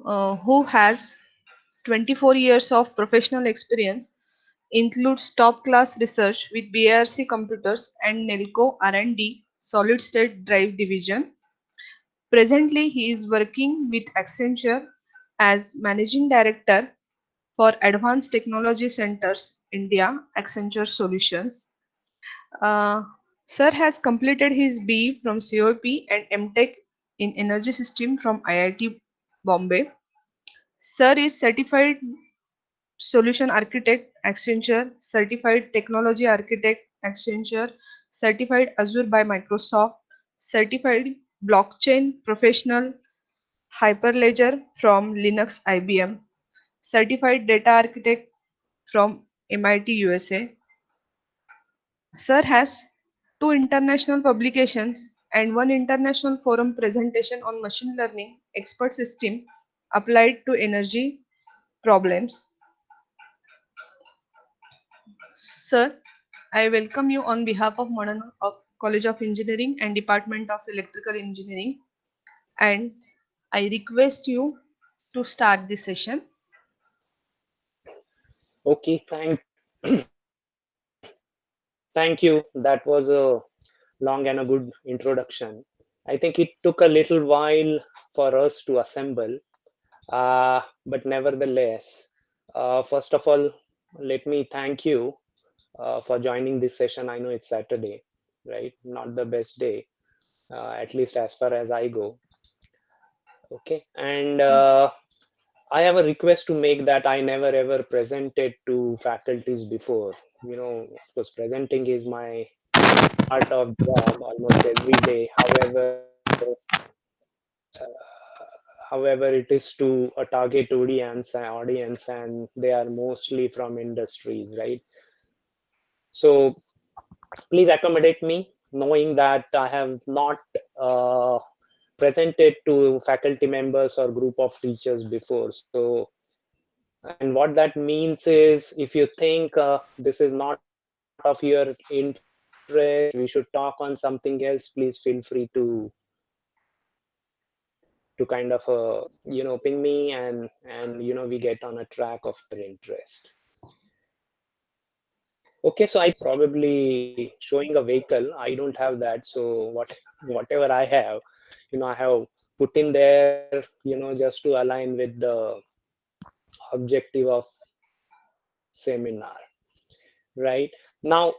who has 24 years of professional experience, includes top-class research with BARC Computers and Nelco R&D solid-state drive division. Presently, he is working with Accenture as Managing Director for Advanced Technology Centers India, Accenture Solutions. Uh, Sir has completed his BE from COP and MTech in Energy System from IIT Bombay. Sir is certified solution architect Accenture, certified technology architect Accenture, certified Azure by Microsoft, certified blockchain professional Hyperledger from Linux IBM, certified data architect from MIT USA. Sir has two international publications and one international forum presentation on machine learning expert system applied to energy problems. Sir, I welcome you on behalf of Modern College of Engineering and Department of Electrical Engineering, and I request you to start this session. Okay, thank you. That was a long and a good introduction. I think it took a little while for us to assemble, but nevertheless, first of all, let me thank you for joining this session. I know it's Saturday, right? Not the best day, at least as far as I go. Okay, and I have a request to make that I never ever presented to faculties before. Of course, presenting is my part of job almost every day. However, it is to a target audience, and they are mostly from industries, right? So please accommodate me, knowing that I have not uh, presented to faculty members or group of teachers before. So, and what that means is, if you think this is not of your interest, we should talk on something else, please feel free to kind of ping me, and we get on a track of your interest. Okay, so I probably showing a vehicle. I don't have that, so whatever I have, I have put in there, just to align with the objective of seminar, right? Now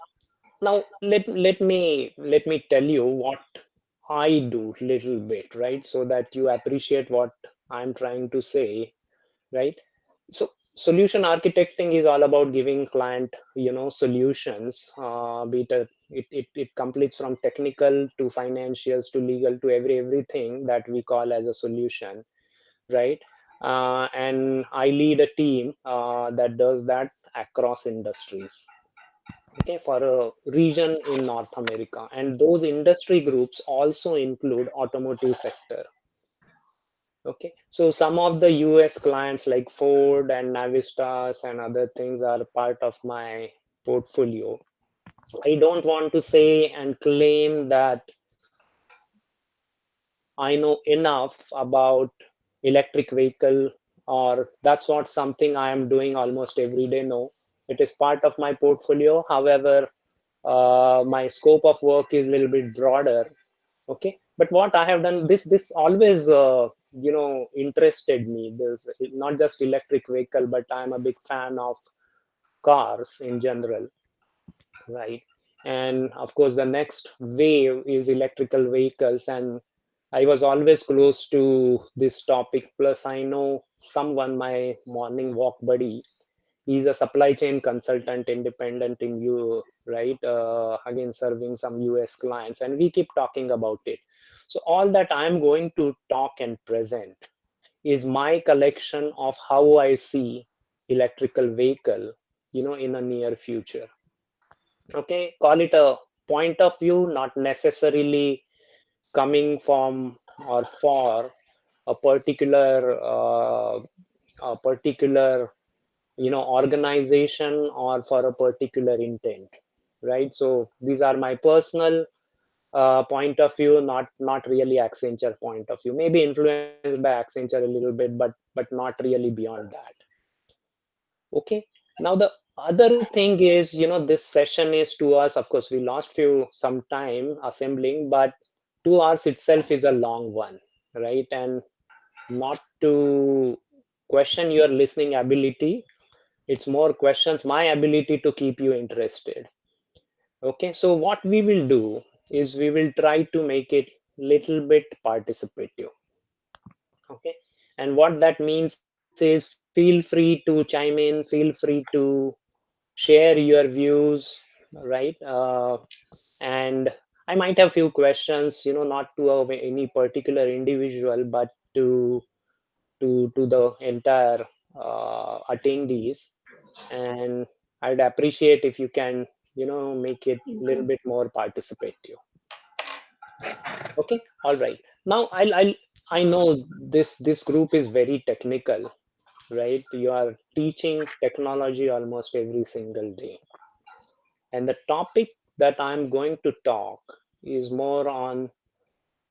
let me tell you what I do little bit, right? So that you appreciate what I'm trying to say, right? So solution architecting is all about giving client, solutions, be it completes from technical to financials to legal to everything that we call as a solution, right? And I lead a team that does that across industries, okay, for a region in North America, and those industry groups also include automotive sector. Okay, so some of the US clients like Ford and Navistas and other things are part of my portfolio. I don't want to say and claim that I know enough about electric vehicle, or that's not something I am doing almost every day. No, it is part of my portfolio. However, my scope of work is a little bit broader. Okay, but what I have done, this always interested me. This not just electric vehicle, but I'm a big fan of cars in general, right? And of course the next wave is electrical vehicles, and I was always close to this topic. Plus I know someone, my morning walk buddy, he's a supply chain consultant, independent in you, right? Again, serving some US clients, and we keep talking about it. So all that I'm going to talk and present is my collection of how I see electrical vehicle, in a near future. Okay, call it a point of view, not necessarily coming from or for a particular organization or for a particular intent, right? So these are my personal point of view, not really Accenture point of view, maybe influenced by Accenture a little bit, but not really beyond that. Okay. Now the other thing is, this session is 2 hours. Of course, we lost some time assembling, but 2 hours itself is a long one, right? And not to question your listening ability, it's more questions my ability to keep you interested. Okay, so what we will do is we will try to make it little bit participative. Okay, and what that means is feel free to chime in, feel free to share your views, right? And I might have few questions, not to any particular individual, but to the entire attendees. And I'd appreciate if you can, make it a little bit more participative. Okay, all right. Now I know this group is very technical, right? You are teaching technology almost every single day. And the topic that I'm going to talk is more on,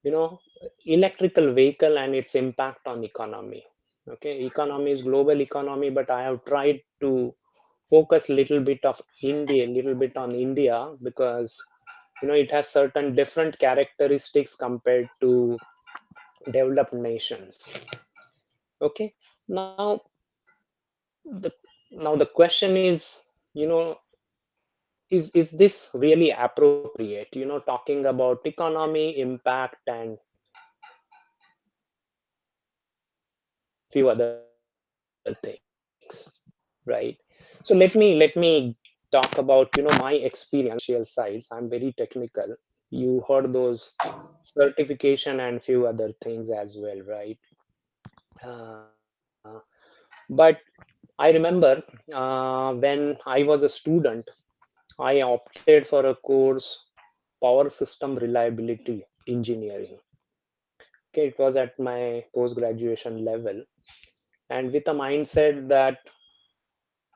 you know, electrical vehicle and its impact on economy. Okay, economy is global economy, but I have tried to focus little bit on India, because it has certain different characteristics compared to developed nations. Okay, now the now the question is, you know is this really appropriate, talking about economy impact and few other things, right? So let me talk about, my experience on financial sides. I'm very technical. You heard those certification and few other things as well, right? But I remember, when I was a student, I opted for a course, power system reliability engineering. Okay, it was at my post graduation level, and with a mindset that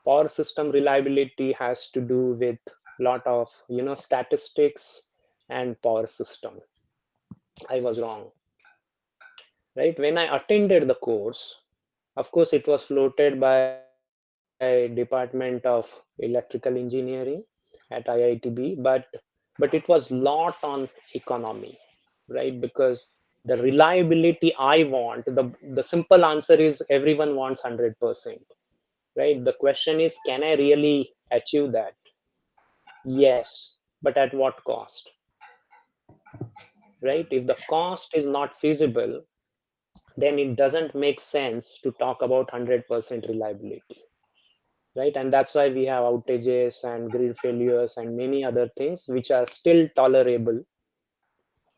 power system reliability has to do with lot of, statistics and power system. I was wrong, right? When I attended the course, of course it was floated by Department of Electrical Engineering at IITB, but it was lot on economy, right? Because the reliability I want, the simple answer is everyone wants 100%, right? The question is, can I really achieve that? Yes, but at what cost, right? If the cost is not feasible, then it doesn't make sense to talk about 100% reliability, right? And that's why we have outages and grid failures and many other things which are still tolerable,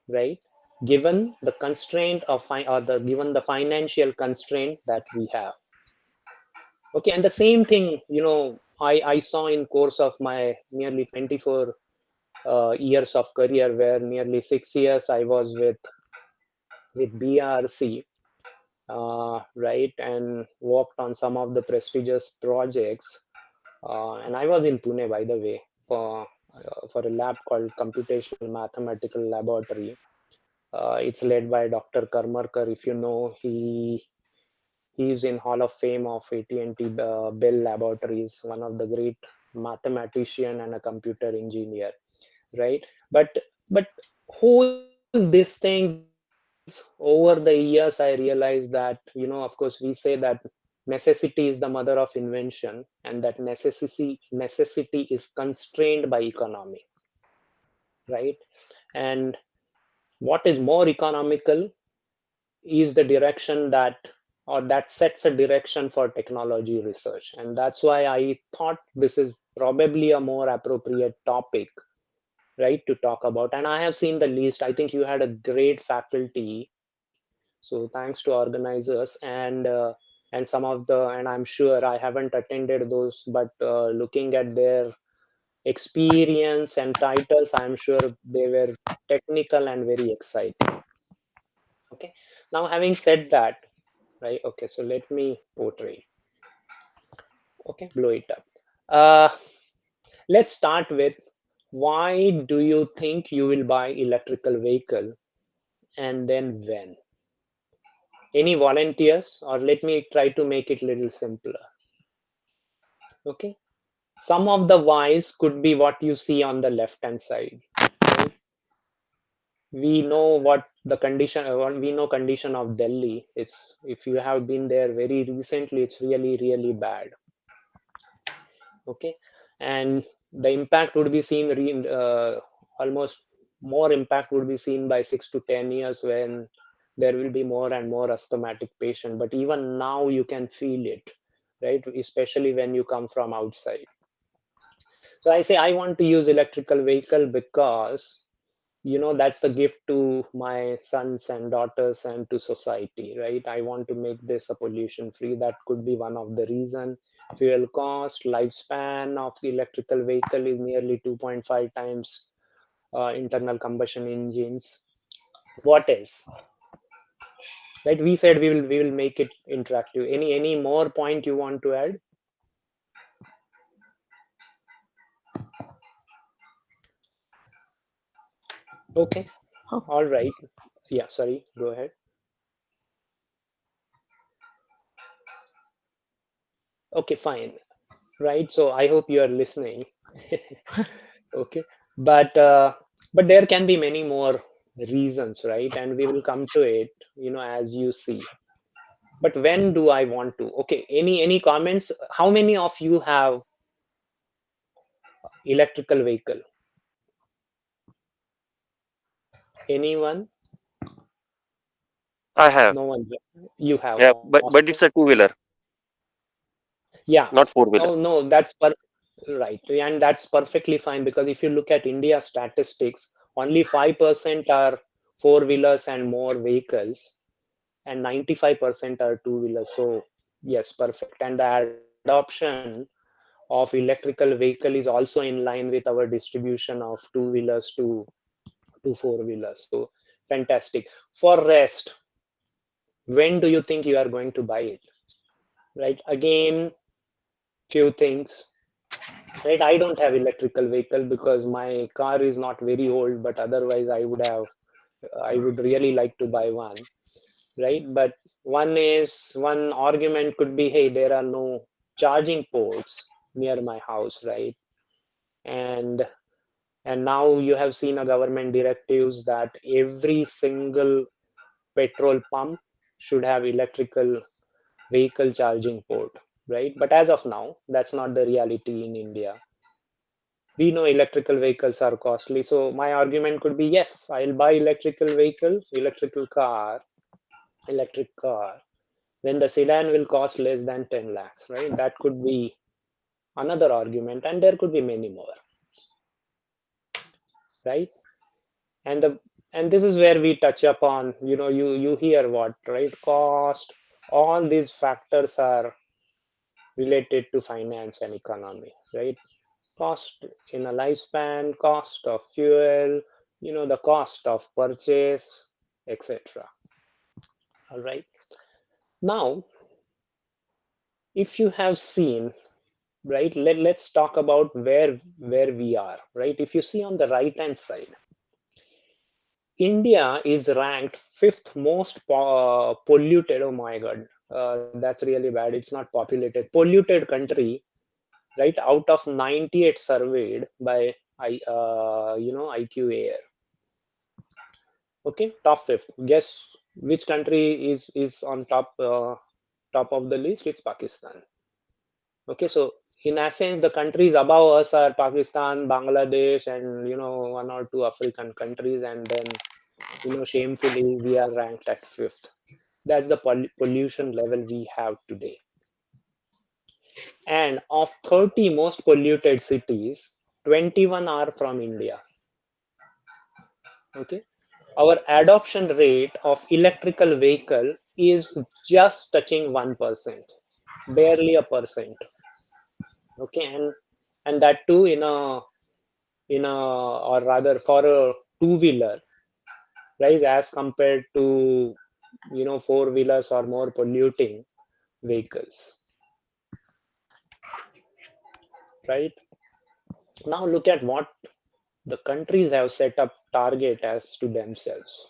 right? Given the constraint of given the financial constraint that we have. Okay, and the same thing, I saw in course of my nearly 24 years of career, where nearly 6 years I was with BRC, right, and worked on some of the prestigious projects. And I was in Pune, by the way, for a lab called Computational Mathematical Laboratory. It's led by Dr. Karmarkar. If you know, he is in Hall of Fame of AT&T Bell Laboratories, one of the great mathematician and a computer engineer, right? But whole these things, over the years I realized that, of course we say that necessity is the mother of invention, and that necessity is constrained by economy, right? And what is more economical is the direction that sets a direction for technology research. And that's why I thought this is probably a more appropriate topic, right, to talk about. And I have seen the list. I think you had a great faculty, so thanks to organizers. And some of the, and I'm sure I haven't attended those, but looking at their experience and titles, I'm sure they were technical and very exciting. Okay, now having said that, right, okay, so let me portray, okay, blow it up. uh let's start with Why do you think you will buy electrical vehicle, and then when? Any volunteers, or let me try to make it little simpler. Okay, some of the whys could be what you see on the left hand side, right? We know what the condition, we know condition of Delhi. It's, if you have been there very recently, it's really really bad. Okay, and the impact would be seen almost more impact would be seen by 6 to 10 years, when there will be more and more asthmatic patient, but even now you can feel it, right? Especially when you come from outside. So I say I want to use electrical vehicle because, that's the gift to my sons and daughters and to society, right? I want to make this a pollution free. That could be one of the reason. Fuel cost, lifespan of the electrical vehicle is nearly 2.5 times internal combustion engines. What else? Right, we said we will make it interactive. Any more point you want to add? Okay, Oh, all right. Yeah, sorry, go ahead. Okay, fine. Right, so I hope you are listening. Okay, but there can be many more reasons, right? And we will come to it, as you see. But when do I want to? Okay, any comments? How many of you have electrical vehicle? Anyone? I have. No one. You have, Yeah, Oscar? but it's a two-wheeler, Yeah. not Oh four-wheeler. no, right, and that's perfectly fine, because if you look at India statistics, only 5% are four-wheelers and more vehicles, and 95% are two-wheelers. So yes, perfect. And the adoption of electrical vehicle is also in line with our distribution of two-wheelers to four-wheelers. So fantastic. For rest, when do you think you are going to buy it? Right? Again, few things. Right? I don't have electrical vehicle because my car is not very old, but otherwise I would really like to buy one, right? But one argument could be, hey, there are no charging ports near my house, right? And now you have seen a government directives that every single petrol pump should have electrical vehicle charging port, right? But as of now, that's not the reality in India. We know electrical vehicles are costly, so my argument could be, yes, I'll buy electric car, when the sedan will cost less than 10 lakhs, right? That could be another argument, and there could be many more, right? And the and this is where we touch upon, you hear what, right? Cost, all these factors are related to finance and economy, right? Cost in a lifespan, cost of fuel, the cost of purchase, etc. All right. Now, if you have seen, right, let's talk about where we are, right? If you see on the right hand side, India is ranked fifth most polluted. Oh my god, that's really bad. It's not populated, polluted country, right? Out of 98 surveyed by IQ Air. Okay, top fifth. Guess which country is on top of the list? It's Pakistan. Okay, so in essence, the countries above us are Pakistan, Bangladesh, and one or two African countries, and then shamefully we are ranked at fifth. That's the pollution level we have today. And of 30 most polluted cities, 21 are from India. Okay, our adoption rate of electrical vehicle is just touching 1%, barely a percent. Okay, and that too in a or rather for a two-wheeler, right, as compared to four-wheelers or more polluting vehicles, right? Now look at what the countries have set up target as to themselves.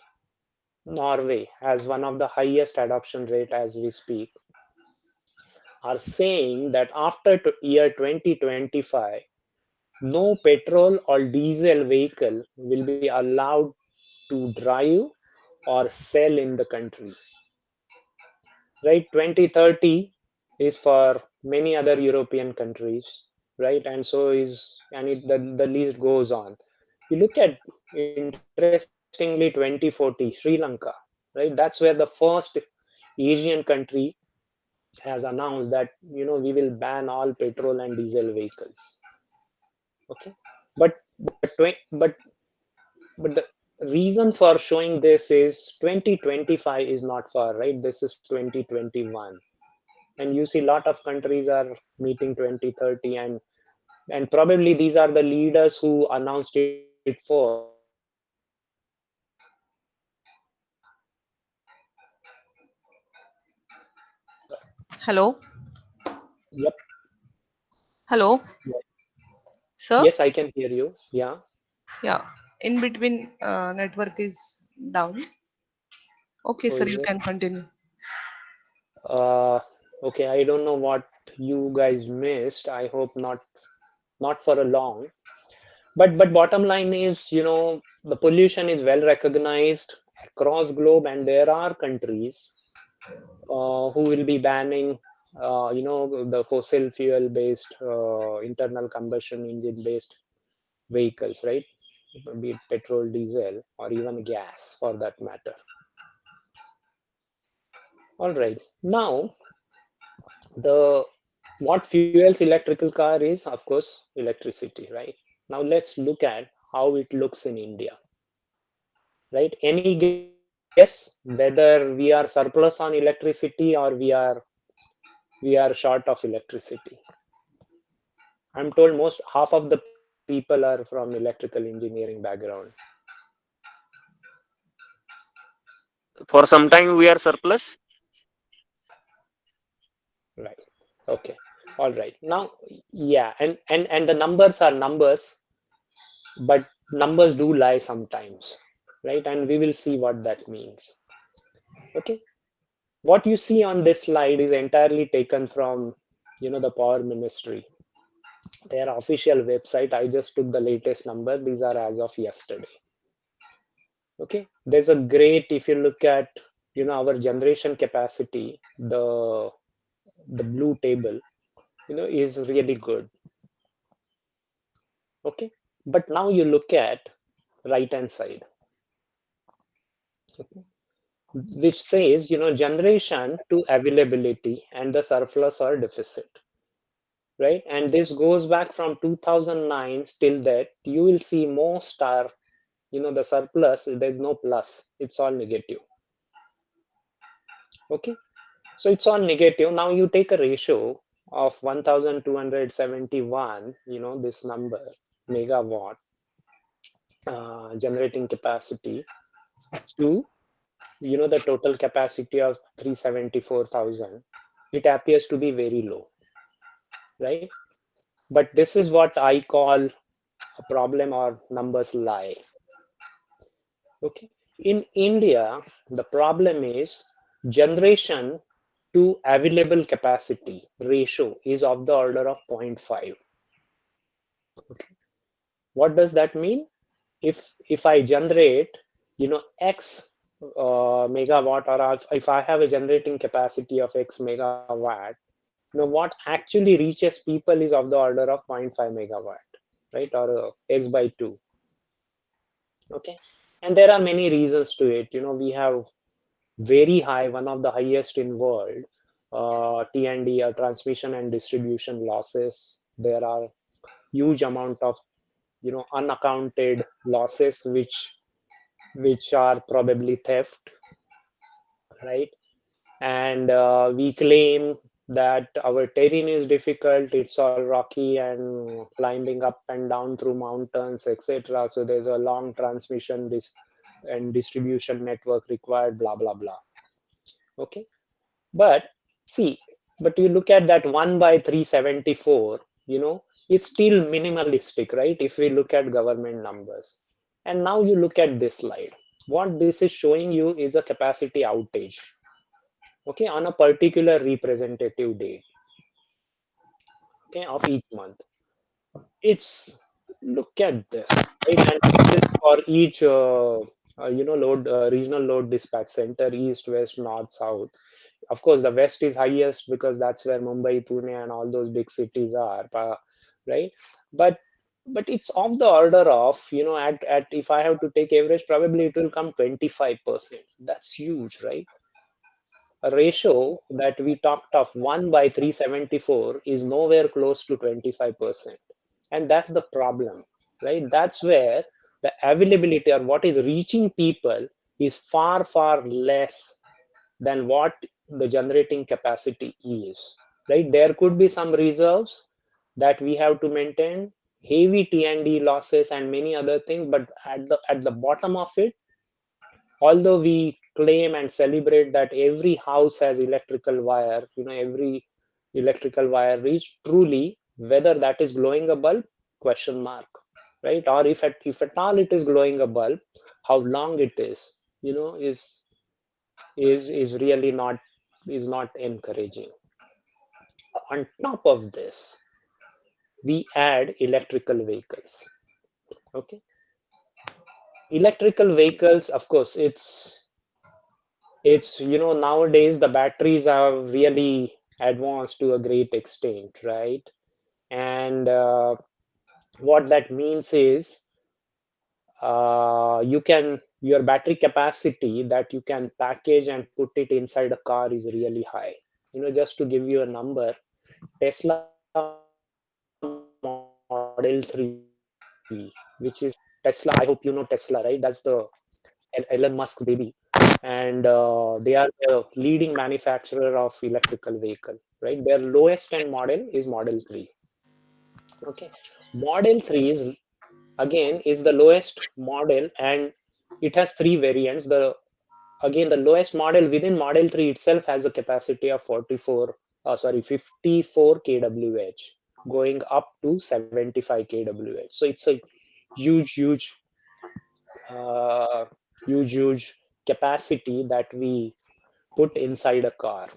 Norway has one of the highest adoption rate as we speak, are saying that after year 2025, no petrol or diesel vehicle will be allowed to drive or sell in the country. Right, 2030 is for many other European countries, right? And so is, and the list goes on. You look at, interestingly, 2040 Sri Lanka, right? That's where the first Asian country has announced that, we will ban all petrol and diesel vehicles. Okay, but but the reason for showing this is 2025 is not far, right? This is 2021, and you see a lot of countries are meeting 2030, and probably these are the leaders who announced it first, and they are the ones who will be Hello. yep. Hello, sir. Yes, I can hear you. Yeah. Yeah, in between network is down. Okay, Oh, sir, is you it? can continue. Uh, okay, I don't know what you guys missed. I hope not for a long. But bottom line is, the pollution is well recognized across globe, and there are countries who will be banning, the fossil fuel based internal combustion engine based vehicles, right? Be it petrol, diesel, or even gas for that matter. All right. Now, the what fuels electrical car is, of course, electricity, right? Now let's look at how it looks in India, right? Any guess whether we are surplus on electricity or we are short of electricity? I'm told most half of the people are from electrical engineering background. For some time we are surplus. Right. Okay. All right. Now, yeah, and the numbers are numbers, but numbers do lie sometimes, right? And we will see what that means. Okay. What you see on this slide is entirely taken from, the Power Ministry, their official website. I just took the latest number. These are as of yesterday. Okay. There's a great, if you look at, our generation capacity, the blue table, is really good. Okay, but now you look at right hand side, okay, which says, generation to availability and the surplus or deficit, right? And this goes back from 2009 till that. You will see most are, the surplus, there's no plus, it's all negative. Okay, so it's all negative. Now you take a ratio of 1271, this number, megawatt generating capacity, to, the total capacity of 374,000. It appears to be very low, right? But this is what I call a problem, or numbers lie. Okay, in India the problem is generation to available capacity ratio is of the order of 0.5. Okay, what does that mean? If I generate, x megawatt, or if I have a generating capacity of x megawatt, what actually reaches people is of the order of 0.5 megawatt, right? Or x by 2. Okay, and there are many reasons to it. We have very high, one of the highest in world, T&D, or transmission and distribution losses. There are huge amount of, unaccounted losses, which are probably theft, right? And we claim that our terrain is difficult, it's all rocky and climbing up and down through mountains, etc. So there's a long transmission and distribution network required, blah blah blah. Okay, but see, but you look at that 1 by 374, is still minimalistic, right? If we look at government numbers. And now you look at this slide. What this is showing you is a capacity outage, okay, on a particular representative date, okay, of each month. It's look at this, right? And this is for each load regional load dispatch center, east, west, north, south. Of course, the west is highest because that's where Mumbai, Pune, and all those big cities are, right? But it's of the order of, at if I have to take average, probably it will come 25%. That's huge, right? A ratio that we talked of 1 by 374 is nowhere close to 25%. And that's the problem, right? That's where the availability or what is reaching people is far, far less than what the generating capacity is, right? There could be some reserves that we have to maintain, heavy T&D losses and many other things, but at the bottom of it, although we claim and celebrate that every house has electrical wire, every electrical wire reach, truly whether that is glowing a bulb, question mark, right? Or if at all it is glowing a bulb, how long it is, is really not encouraging. On top of this, we add electrical vehicles. Okay, electrical vehicles, of course, it's nowadays the batteries are really advanced to a great extent, right? And what that means is your battery capacity that you can package and put it inside a car is really high. Just to give you a number, Tesla Model 3, which is Tesla, I hope you know Tesla, right? That's the Elon Musk baby. And they are the leading manufacturer of electrical vehicle, right? Their lowest end model is Model 3. Okay, Model 3 is again is the lowest model, and it has three variants. The lowest model within Model 3 itself has a capacity of 54 kWh, going up to 75 kWh. So it's a huge, huge, uh, huge capacity that we put inside a car.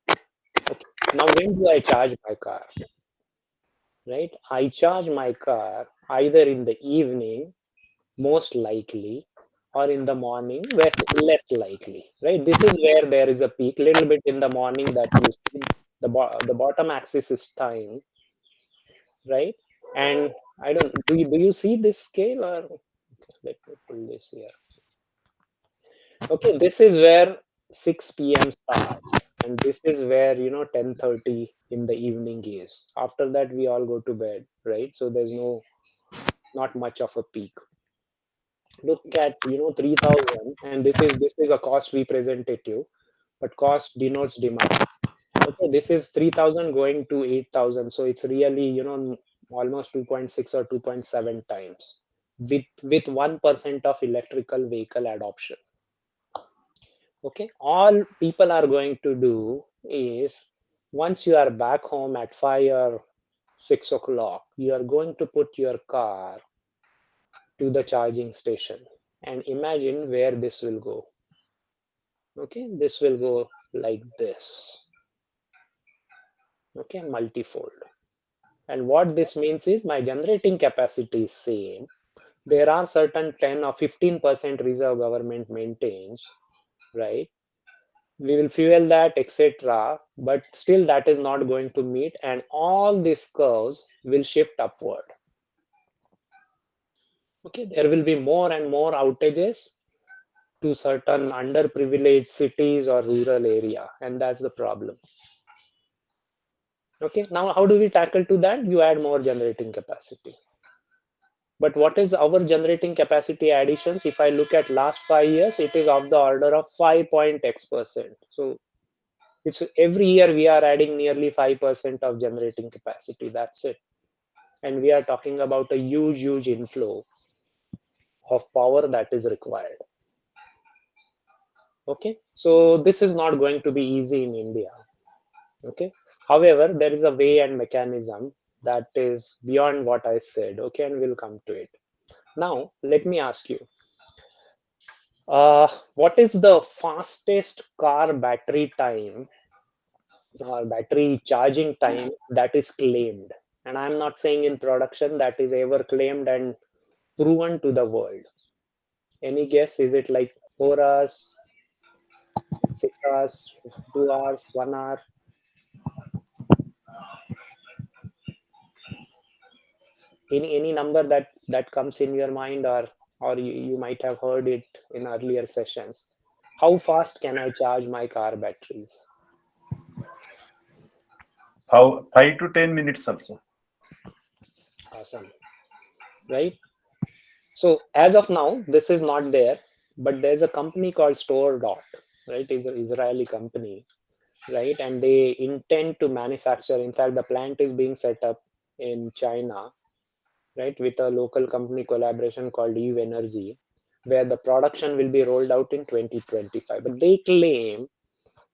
Okay. Now, when do I charge my car? Right? I charge my car either in the evening, most likely, or in the morning, less likely. Right? This is where there is a peak, little bit in the morning that you see. The bottom axis is time, right? And I don't do you see this scale, or okay, let me pull this here. Okay, this is where 6 p.m. starts, and this is where 10:30 in the evening is. After that, we all go to bed, right? So there's not much of a peak. Look at 3,000, and this is a cost representative, but cost denotes demand. Okay, this is 3,000 going to 8,000, so it's really almost 2.6 or 2.7 times with 1% of electrical vehicle adoption. Okay, all people are going to do is once you are back home at 5 or 6 o'clock, you are going to put your car to the charging station and imagine where this will go. Okay, this will go like this. Okay, multifold. And what this means is my generating capacity is same. There are certain 10 or 15% reserve government maintains, right? We will fuel that, etc., but still that is not going to meet, and all these curves will shift upward. Okay, there will be more and more outages to certain underprivileged cities or rural area, and that's the problem. Okay, now how do we tackle to that? You add more generating capacity. But what is our generating capacity additions? If I look at last 5 years, it is of the order of 5.x%. So it's every year we are adding nearly 5% of generating capacity. That's it. And we are talking about a huge, huge inflow of power that is required. Okay, so this is not going to be easy in India. Okay, however, there is a way and mechanism that is beyond what I said. Okay, and we'll come to it. Now, let me ask you, what is the fastest car battery time or battery charging time that is claimed? And I'm not saying in production, that is ever claimed and proven to the world. Any guess? Is it like 4 hours, 6 hours, 2 hours, 1 hour? Any number that comes in your mind, or you might have heard it in earlier sessions. How fast can I charge my car batteries? How 5 to 10 minutes also. Awesome, right? So as of now, this is not there, but there's a company called Store Dot, right? It's an Israeli company, right? And they intend to manufacture. In fact, the plant is being set up in China, right, with a local company collaboration called Eve Energy, where the production will be rolled out in 2025. But they claim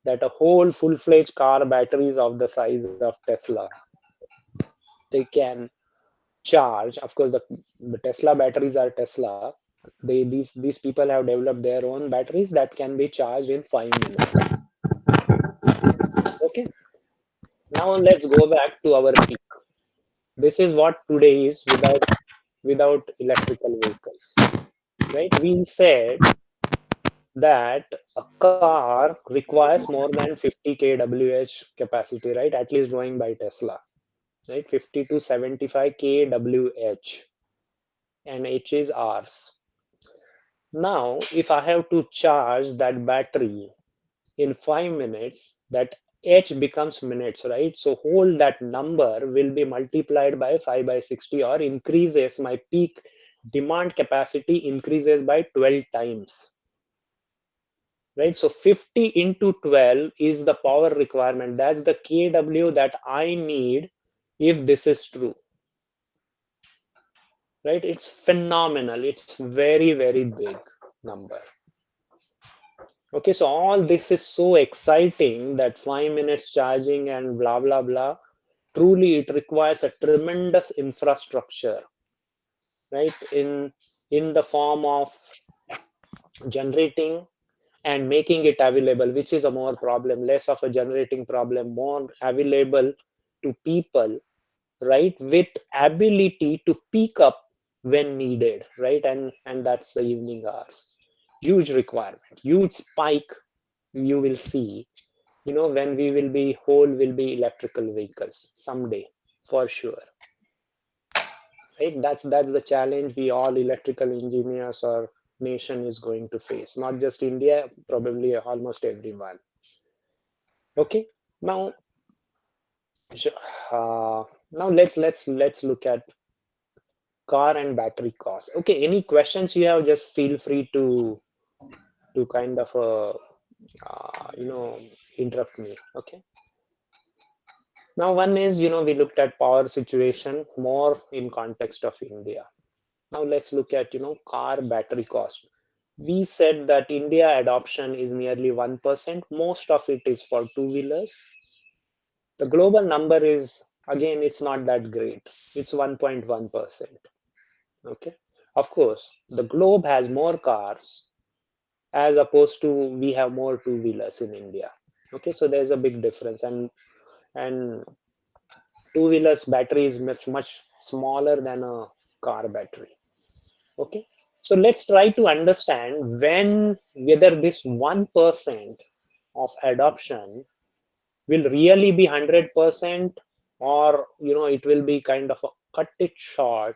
that a whole full-fledged car batteries of the size of Tesla, they can charge. Of course, the Tesla batteries are Tesla. These people have developed their own batteries that can be charged in 5 minutes. Okay, now let's go back to our peak. This is what today is without electrical vehicles, right? We said that a car requires more than 50 kWh capacity, right? At least going by Tesla, right? 50 to 75 kWh, and H is hours. Now, if I have to charge that battery in 5 minutes, that H becomes minutes, right? So whole that number will be multiplied by 5 by 60, or increases my peak demand capacity increases by 12 times, right? So 50 into 12 is the power requirement. That's the kW that I need if this is true, right? It's phenomenal. It's very, very big number. Okay, so all this is so exciting that 5 minutes charging and blah, blah, blah. Truly, it requires a tremendous infrastructure, right? In the form of generating and making it available, which is a more problem, less of a generating problem, more available to people, right? With ability to pick up when needed, right? And that's the evening hours. Huge requirement, huge spike you will see, when we will be whole will be electrical vehicles someday, for sure, right? That's the challenge we all electrical engineers or nation is going to face, not just India, probably almost everyone. Okay, now now let's look at car and battery cost. Okay, any questions you have, just feel free to kind of interrupt me. Okay, now one is, we looked at power situation more in context of India. Now let's look at, car battery cost. We said that India adoption is nearly 1%. Most of it is for two-wheelers. The global number is, again, it's not that great. It's 1.1%. Okay. Of course, the globe has more cars as opposed to we have more two-wheelers in India. Okay, so there's a big difference, and two-wheelers battery is much smaller than a car battery. Okay, so let's try to understand whether this 1% of adoption will really be 100%, or it will be kind of a cut it short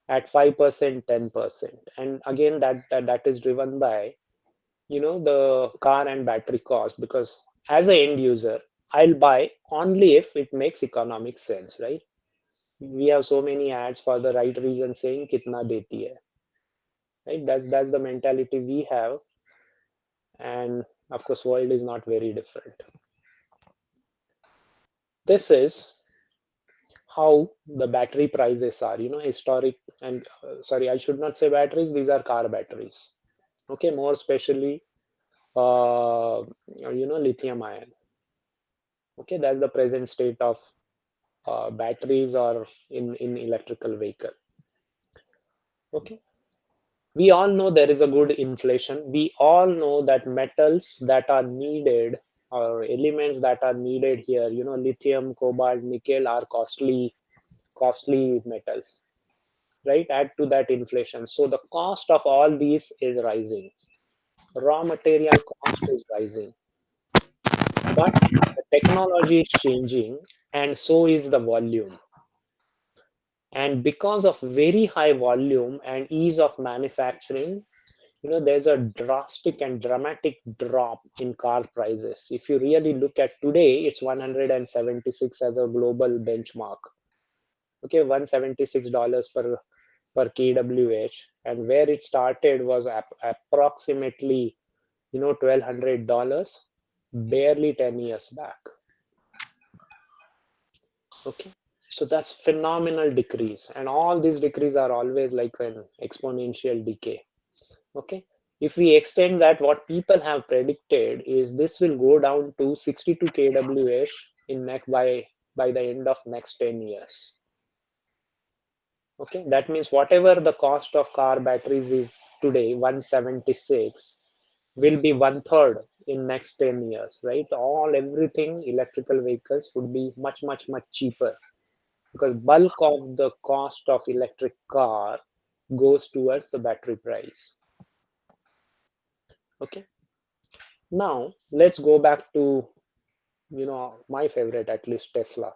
at 5%, 10%. And again, that is driven by the car and battery cost, because as an end user, I'll buy only if it makes economic sense, right? We have so many ads for the right reason saying kitna deti hai, right? That's the mentality we have, and of course world is not very different. This is how the battery prices are, historic. And sorry, I should not say batteries, these are car batteries. Okay, more especially lithium ion. Okay, that's the present state of batteries or in electrical vehicle. Okay, we all know there is a good inflation. We all know that metals that are needed or elements that are needed here, lithium, cobalt, nickel are costly metals, right? Add to that inflation, so the cost of all these is rising. Raw material cost is rising, but the technology is changing, and so is the volume. And because of very high volume and ease of manufacturing, there's a drastic and dramatic drop in car prices. If you really look at today, it's 176 as a global benchmark. Okay, $176 per kWh, and where it started was approximately $1,200 barely 10 years back. Okay, so that's phenomenal decrease, and all these decrees are always like an exponential decay. Okay, if we extend that, what people have predicted is this will go down to 62 kWh in next by the end of next 10 years. Okay, that means whatever the cost of car batteries is today, 176, will be one third in next 10 years, right? Everything electrical vehicles would be much cheaper, because bulk of the cost of electric car goes towards the battery price. Okay, now let's go back to my favorite, at least Tesla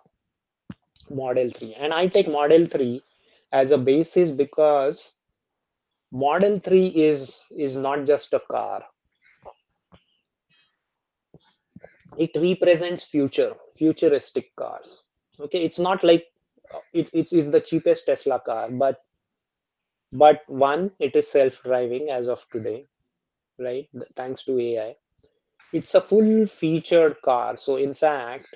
Model 3. And I take Model 3 as a basis because Model 3 is not just a car. It represents futuristic cars. Okay, it's not like it's the cheapest Tesla car, but one, it is self-driving as of today, right? Thanks to AI. It's a full featured car. So in fact,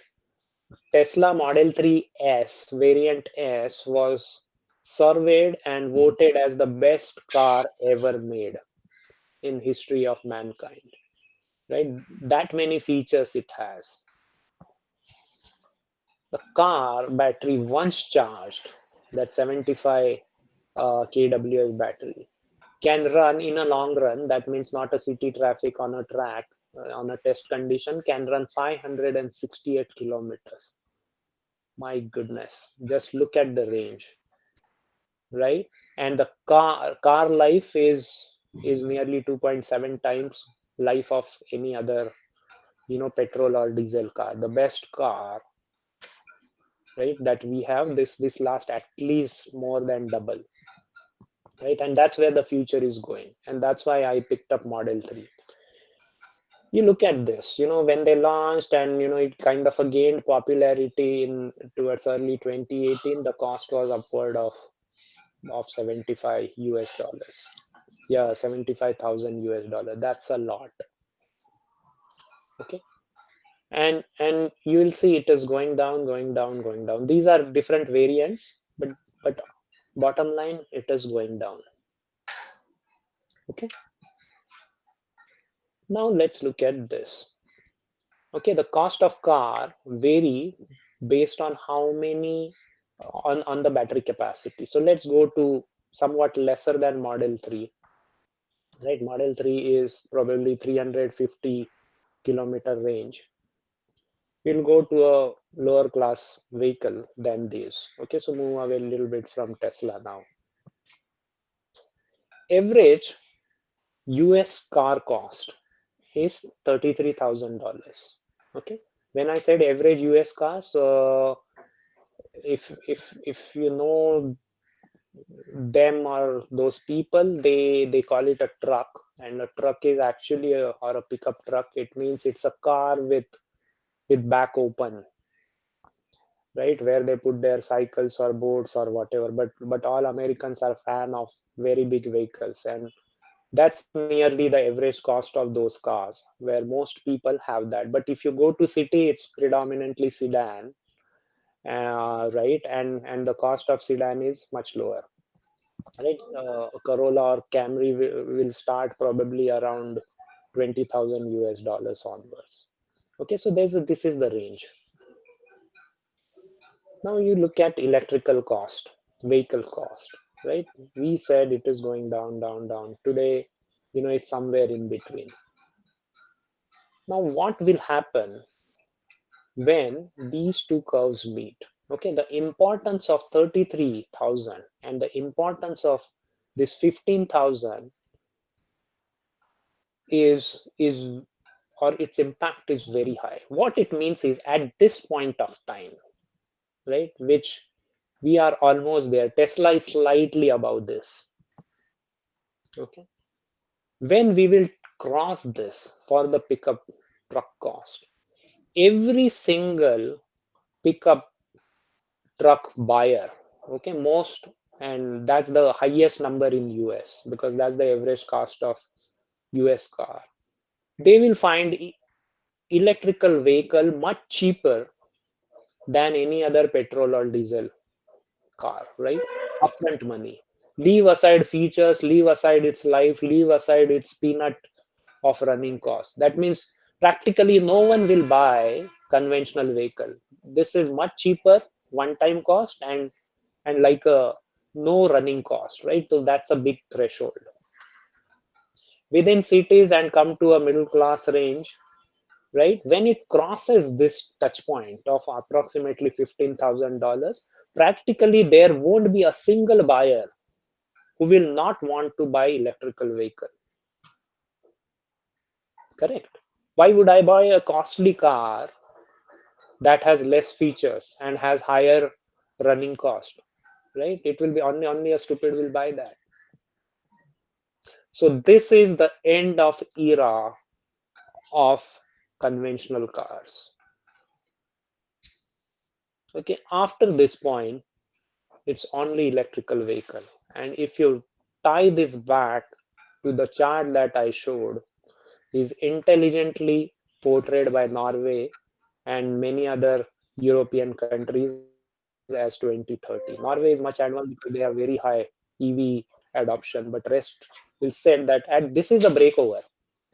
Tesla Model 3 S, variant S, was surveyed and voted as the best car ever made in history of mankind, right? That many features it has. The car battery, once charged, that 75 kWh battery, can run in a long run. That means not a city traffic, on a track, on a test condition, can run 568 kilometers. My goodness, just look at the range, right? And the car life is nearly 2.7 times life of any other petrol or diesel car. The best car, right, that we have, this last at least more than double, right? And that's where the future is going, and that's why I picked up Model 3. You look at this, when they launched, and it kind of gained popularity in towards early 2018. The cost was upward of 75 US dollars. Yeah, 75,000 US dollar. That's a lot. Okay, and you will see it is going down, going down, going down. These are different variants, but bottom line, it is going down. Okay, now let's look at this. Okay, the cost of car vary based on how many on the battery capacity. So let's go to somewhat lesser than Model 3, right? Model 3 is probably 350 kilometer range. We'll go to a lower class vehicle than this. Okay, so move away a little bit from Tesla now. Average US car cost is $33,000. Okay, when I said average US cars, if you know them or those people, they call it a truck, and a truck is actually or a pickup truck. It means it's a car with back open, right, where they put their cycles or boats or whatever. But all Americans are fan of very big vehicles, and that's nearly the average cost of those cars, where most people have that. But if you go to city, it's predominantly sedan, right, and the cost of sedan is much lower, right? Corolla or Camry will start probably around 20,000 US dollars onwards. Okay, so this is the range. Now you look at electrical cost, vehicle cost, right? We said it is going down, down, down. Today, it's somewhere in between. Now, what will happen when these two curves meet? Okay, the importance of 33,000 and the importance of this 15,000 is or its impact is very high. What it means is at this point of time, right, which we are almost there. Tesla is slightly above this. Okay, when we will cross this for the pickup truck cost, every single pickup truck buyer, okay, most, and that's the highest number in US because that's the average cost of US car, they will find electrical vehicle much cheaper than any other petrol or diesel car, right? Upfront money. Leave aside features, leave aside its life, leave aside its peanut of running cost. That means practically no one will buy conventional vehicle. This is much cheaper, one-time cost, and like a no running cost, right? So that's a big threshold. Within cities and come to a middle class range, right? When it crosses this touch point of approximately $15,000, practically there won't be a single buyer who will not want to buy electrical vehicle. Correct? Why would I buy a costly car that has less features and has higher running cost? Right? It will be only a stupid will buy that. So this is the end of era of conventional cars. Okay, after this point, it's only electrical vehicle. And if you tie this back to the chart that I showed, is intelligently portrayed by Norway and many other European countries as 2030. Norway is much advanced because they have very high EV adoption, but rest will said that this is a breakover.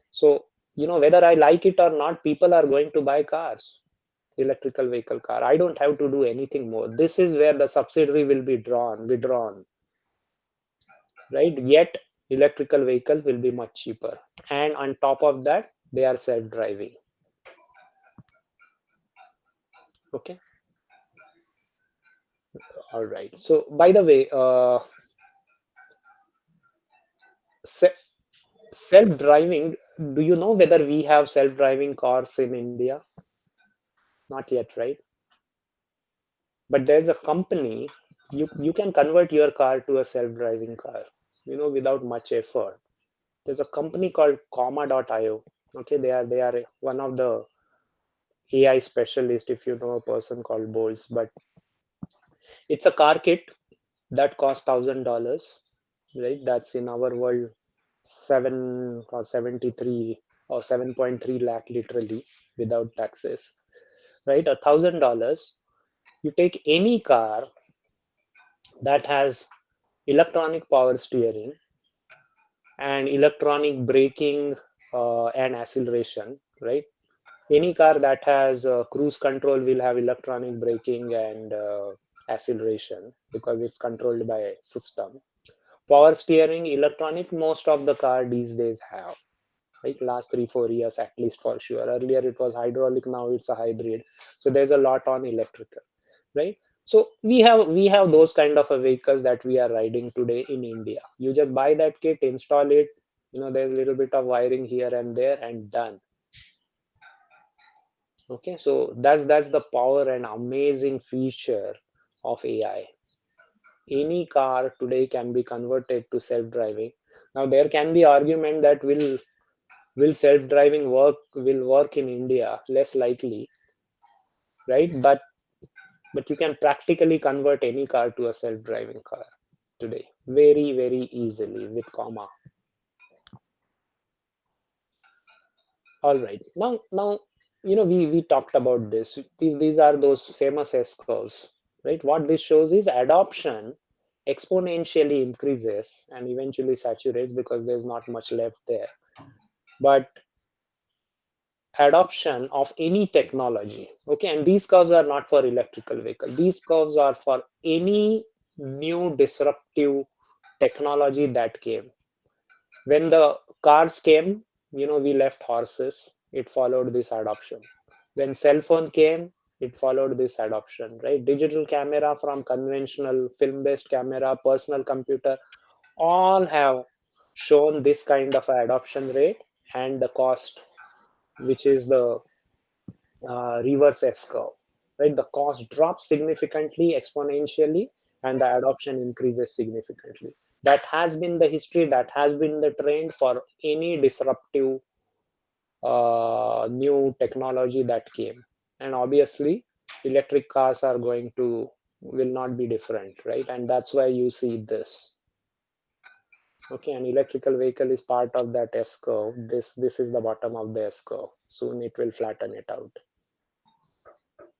So, whether I like it or not, people are going to buy cars, electrical vehicle car. I don't have to do anything more. This is where the subsidy will be withdrawn, right? Yet electrical vehicle will be much cheaper. And on top of that, they are self-driving. Okay. All right. So by the way, self-driving, do you know whether we have self-driving cars in India? Not yet, right? But there's a company, you can convert your car to a self-driving car, without much effort. There's a company called comma.io. Okay, they are one of the AI specialist, if you know a person called Bowles, but it's a car kit that costs $1,000, right? That's in our world 7 or 73 or 7.3 lakh literally without taxes, right? $1,000. You take any car that has electronic power steering and electronic braking and acceleration, right? Any car that has cruise control will have electronic braking and acceleration because it's controlled by a system. Power steering, electronic, most of the car these days have, like last 3-4 years at least for sure. Earlier it was hydraulic, now it's a hybrid. So there's a lot on electrical, right? So we have those kind of a vehicles that we are riding today in India. You just buy that kit, install it, there's a little bit of wiring here and there and done. Okay, so that's the power and amazing feature of AI. Any car today can be converted to self-driving. Now there can be argument that will self-driving will work in India, less likely, right? But you can practically convert any car to a self-driving car today very, very easily with comma. All right, now we talked about this. These are those famous S curves, right? What this shows is adoption exponentially increases and eventually saturates because there's not much left there. But adoption of any technology. Okay, and these curves are not for electrical vehicle. These curves are for any new disruptive technology that came. When the cars came, we left horses. It followed this adoption. When cell phone came, it followed this adoption, right? Digital camera from conventional film-based camera, personal computer, all have shown this kind of adoption rate and the cost, which is the reverse S curve, right? The cost drops significantly, exponentially, and the adoption increases significantly. That has been the history, that has been the trend for any disruptive new technology that came. And obviously, electric cars are going to will not be different, right? And that's why you see this. Okay, an electrical vehicle is part of that S curve. This is the bottom of the S curve. Soon it will flatten it out.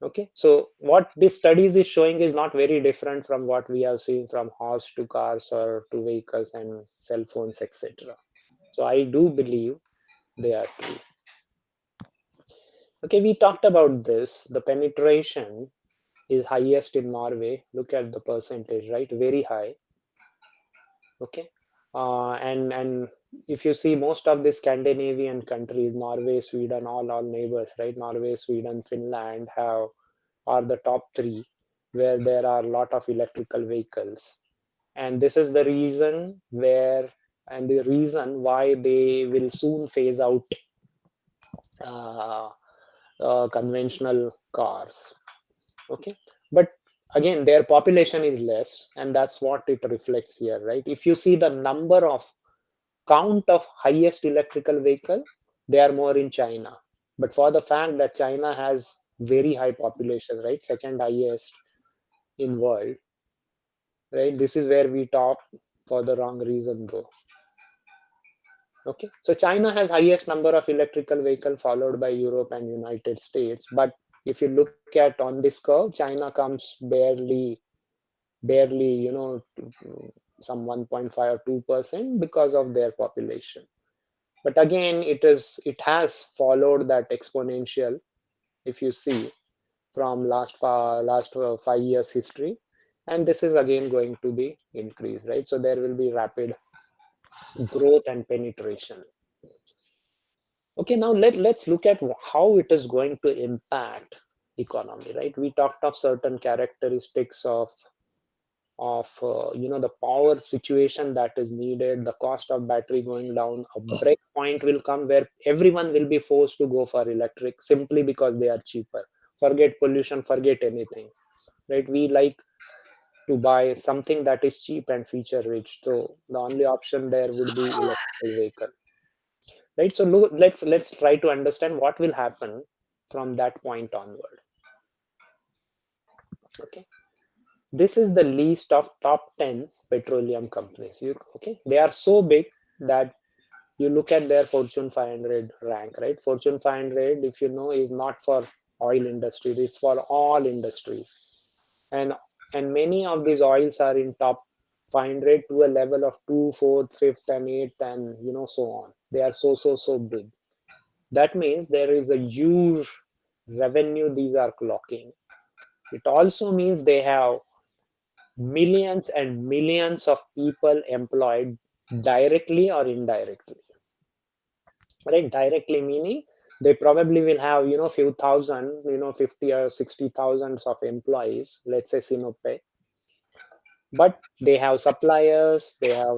Okay, so what this studies is showing is not very different from what we have seen from horse to cars or to vehicles and cell phones, etc. So I do believe they are true. Okay, we talked about this. The penetration is highest in Norway. Look at the percentage, right? Very high. Okay, and if you see most of the Scandinavian countries, Norway, Sweden, all neighbors, right? Norway, Sweden, Finland are the top three where there are a lot of electrical vehicles, and this is the reason the reason why they will soon phase out uh, conventional cars. Okay, but again their population is less, and that's what it reflects here, right? If you see the number of count of highest electrical vehicle, they are more in China. But for the fact that China has very high population, right, second highest in world, right, this is where we top for the wrong reason though. Okay, so China has highest number of electrical vehicle followed by Europe and United States. But if you look at on this curve, China comes barely, some 1.5 or 2% because of their population. But again, it has followed that exponential. If you see from last 5 years history, and this is again going to be increased, right? So there will be rapid growth and penetration. Okay, now let's look at how it is going to impact economy, right? We talked of certain characteristics of the power situation that is needed, the cost of battery going down. A break point will come where everyone will be forced to go for electric simply because they are cheaper. Forget pollution, forget anything, right? We like to buy something that is cheap and feature rich, so the only option there would be electrical vehicle, right? So look, let's try to understand what will happen from that point onward. Okay, this is the list of top 10 petroleum companies. Okay, they are so big that you look at their Fortune 500 rank, right? Fortune 500, if you know, is not for oil industry, it's for all industries. And many of these oils are in top 500 to a level of 2, 4, 5th and 8th, and so on. They are so big. That means there is a huge revenue these are clocking. It also means they have millions and millions of people employed directly or indirectly, right? Directly meaning they probably will have few thousand, 50 or 60 thousands of employees, let's say Sinope, but they have suppliers, they have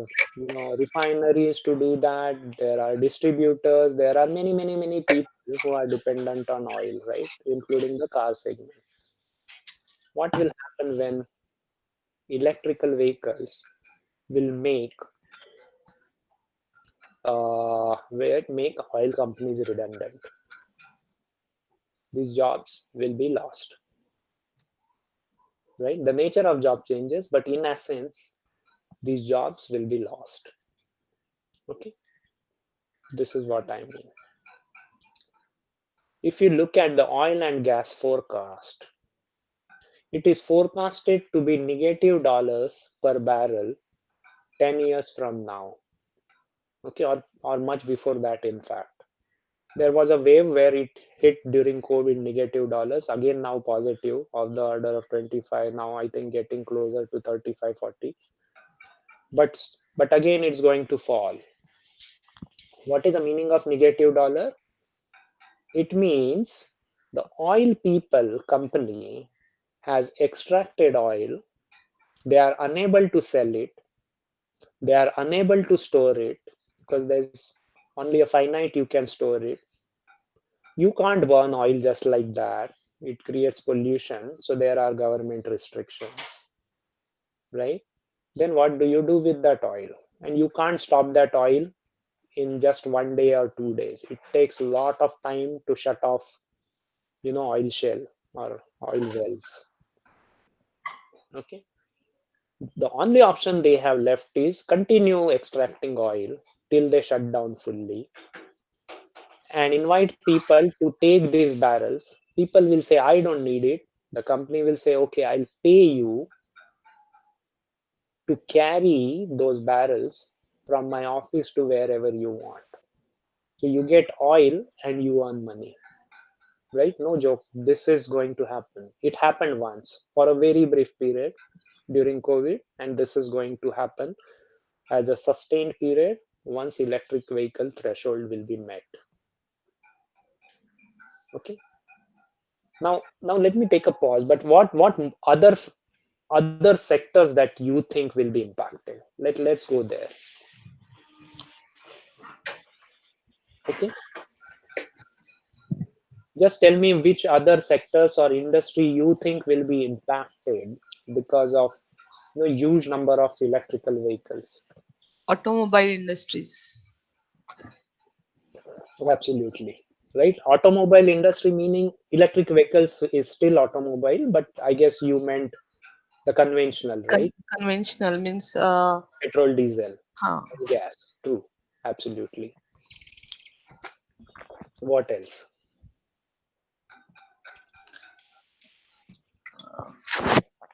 refineries to do that, there are distributors, there are many people who are dependent on oil, right, including the car segment. What will happen when electrical vehicles will make oil companies redundant? These jobs will be lost, right? The nature of job changes, but in essence these jobs will be lost. Okay, this is what I mean. If you look at the oil and gas forecast, it is forecasted to be negative dollars per barrel 10 years from now. Okay, or much before that, in fact. There was a wave where it hit during COVID $, again now positive of the order of 25, now I think getting closer to 35, 40. But again it's going to fall. What is the meaning of $? It means the oil people company has extracted oil, they are unable to sell it, they are unable to store it because there's only a finite you can store it. You can't burn oil just like that, it creates pollution, so there are government restrictions, right? Then what do you do with that oil? And you can't stop that oil in just 1 day or 2 days. It takes a lot of time to shut off, oil shell or oil wells. Okay, the only option they have left is continue extracting oil till they shut down fully and invite people to take these barrels. People will say, I don't need it. The company will say, okay, I'll pay you to carry those barrels from my office to wherever you want. So you get oil and you earn money, right? No joke. This is going to happen. It happened once for a very brief period during COVID, and this is going to happen as a sustained period once electric vehicle threshold will be met. Okay. Now let me take a pause. But what other sectors that you think will be impacted? Let's go there. Okay. Just tell me which other sectors or industry you think will be impacted because of huge number of electrical vehicles. Automobile industries. Absolutely. Right. Automobile industry meaning electric vehicles is still automobile, but I guess you meant the conventional, right? Conventional means Petrol, diesel, huh, and gas. True. Absolutely. What else?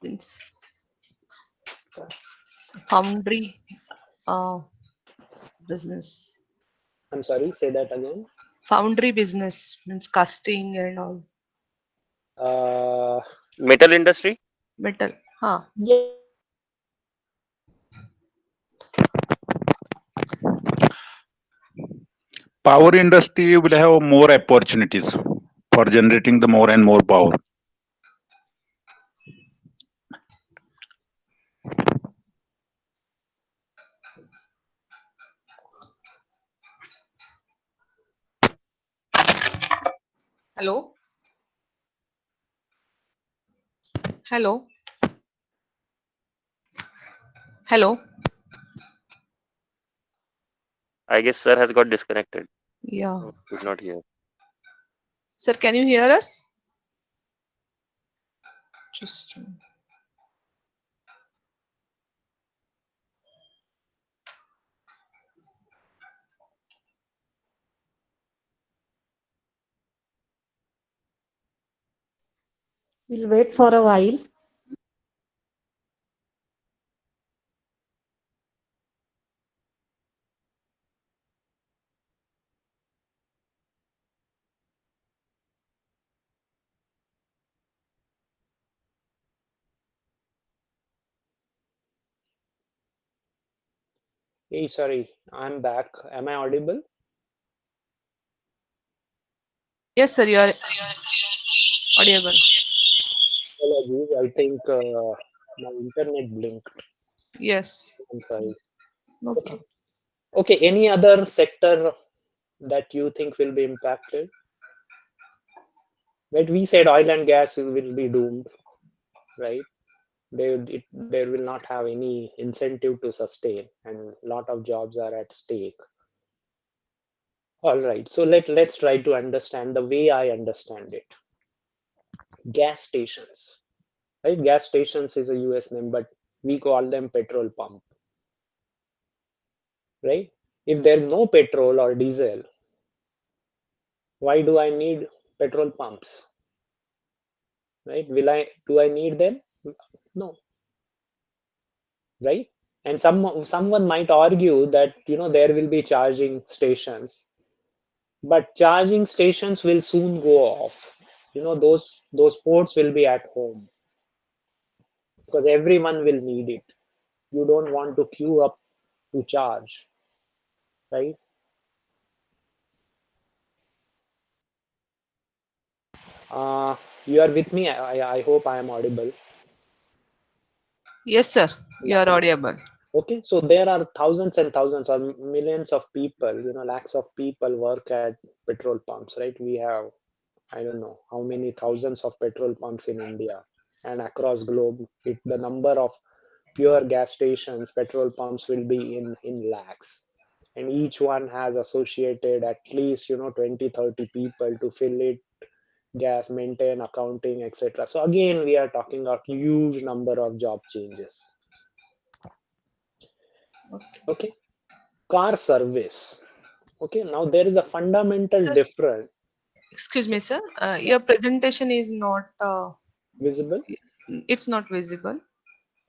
means foundry business. I'm sorry, say that again. Foundry business means casting and all. Uh, Metal industry. Metal. Huh. Power industry will have more opportunities for generating the more and more power. Hello. Hello. Hello. I guess sir has got disconnected. Yeah. Could not hear. Sir, can you hear us? Just We'll wait for a while. Hey, sorry, I'm back. Am I audible? yes, sir, you are audible. Apologies, I think my internet blinked. Yes. I'm sorry. No Okay. problem. Okay, any other sector that you think will be impacted? Right, we said oil and gas will be doomed, right? There will not have any incentive to sustain, and a lot of jobs are at stake. All right, so let's try to understand the way I understand it. Gas stations, right? Gas stations is a US name, but we call them petrol pump, right? If there's no petrol or diesel, why do I need petrol pumps, right? Do I need them? No, right? And someone might argue that there will be charging stations. but charging stations will soon go off. Those ports will be at home because everyone will need it. You don't want to queue up to charge, right? uh, you are with me? I hope I am audible. Yes, sir. You Yeah. are audible. Okay, so there are thousands and thousands or millions of people, lakhs of people work at petrol pumps, right? We have, I don't know how many thousands of petrol pumps in India and across globe. The number of pure gas stations, petrol pumps will be in lakhs. And each one has associated at least, 20, 30 people to fill it, gas, maintain, accounting, etc. So again, we are talking a huge number of job changes. Okay. Okay, car service. Okay, now there is a fundamental Sir, difference. excuse me, sir. Yeah, Your presentation is not. visible. It's not visible.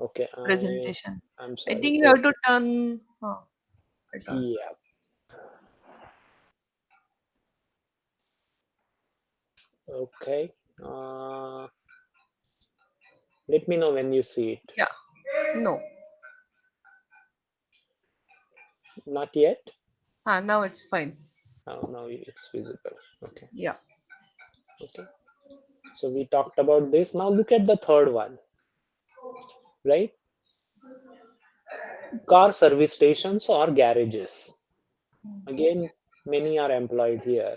Okay, Presentation. I'm I sorry. think you Oh, have to turn. It on. yeah. Okay. Let me know when you see it. Yeah. No. Not yet. Now it's fine. Oh, now it's visible. Okay. Yeah. Okay. So we talked about this. Now look at the third one, right? Car service stations or garages. Again, many are employed here,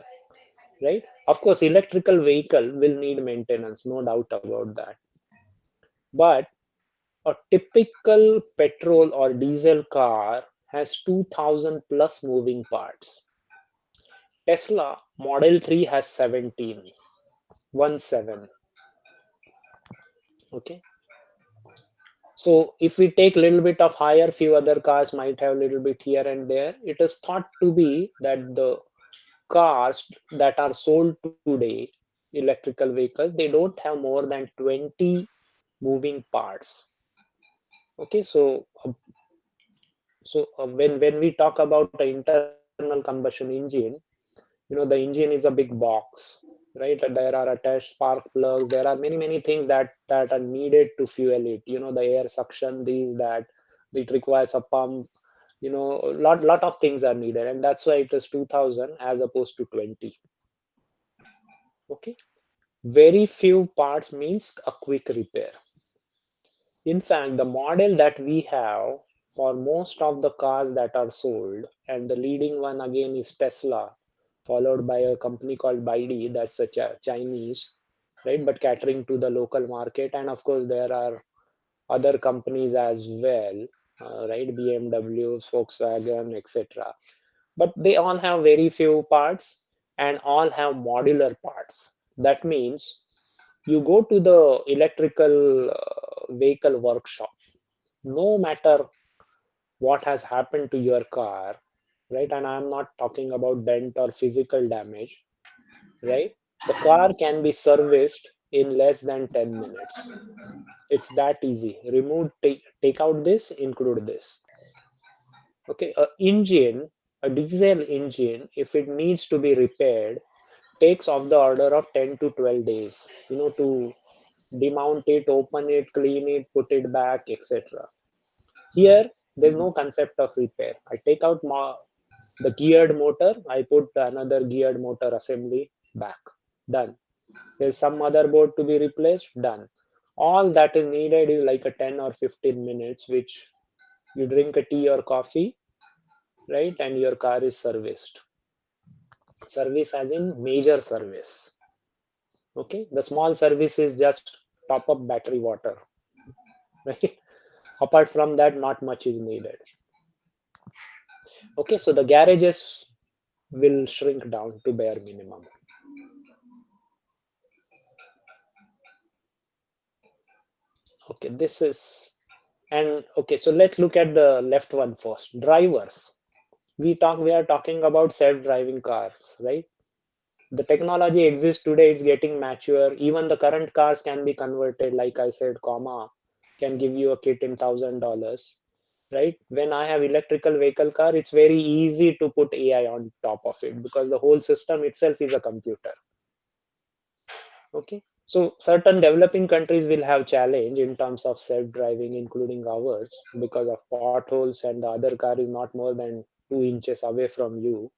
right? Of course, electrical vehicle will need maintenance, no doubt about that. But a typical petrol or diesel car has 2000 plus moving parts. Tesla Model 3 has 17, 17. Okay. So if we take a little bit of higher, few other cars might have a little bit here and there. It is thought to be that the cars that are sold today, electrical vehicles, they don't have more than 20 moving parts. Okay, so when we talk about the internal combustion engine, the engine is a big box, right? There are attached spark plugs. There are many things that are needed to fuel it. The air suction, these that it requires a pump. A lot of things are needed, and that's why it is 2000 as opposed to 20. Okay, very few parts means a quick repair. In fact, the model that we have for most of the cars that are sold, and the leading one again is Tesla, followed by a company called BYD, that's a Chinese, right? But catering to the local market. And of course, there are other companies as well, right? BMWs, Volkswagen, etc. But they all have very few parts and all have modular parts. That means you go to the electrical vehicle workshop, no matter what has happened to your car, right? And I'm not talking about dent or physical damage, right? The car can be serviced in less than 10 minutes. It's that easy. Take out this, include this. Okay, a diesel engine, if it needs to be repaired, takes of the order of 10 to 12 days, to demount it, open it, clean it, put it back, etc. Here, there's no concept of repair. I take out the geared motor, I put another geared motor assembly back. Done. There's some motherboard to be replaced. Done. All that is needed is like a 10 or 15 minutes, which you drink a tea or coffee, right? And your car is serviced. Service as in major service. Okay. The small service is just top up battery water, right? Apart from that, not much is needed. Okay, so the garages will shrink down to bare minimum. Okay, this is, and okay, so let's look at the left one first. Drivers. We are talking about self-driving cars, right? The technology exists today, it's getting mature. Even the current cars can be converted, like I said, comma can give you a kit in $1,000. right? When I have electrical vehicle car, it's very easy to put AI on top of it because the whole system itself is a computer. Okay, so certain developing countries will have challenge in terms of self-driving, including ours, because of potholes and the other car is not more than 2 inches away from you,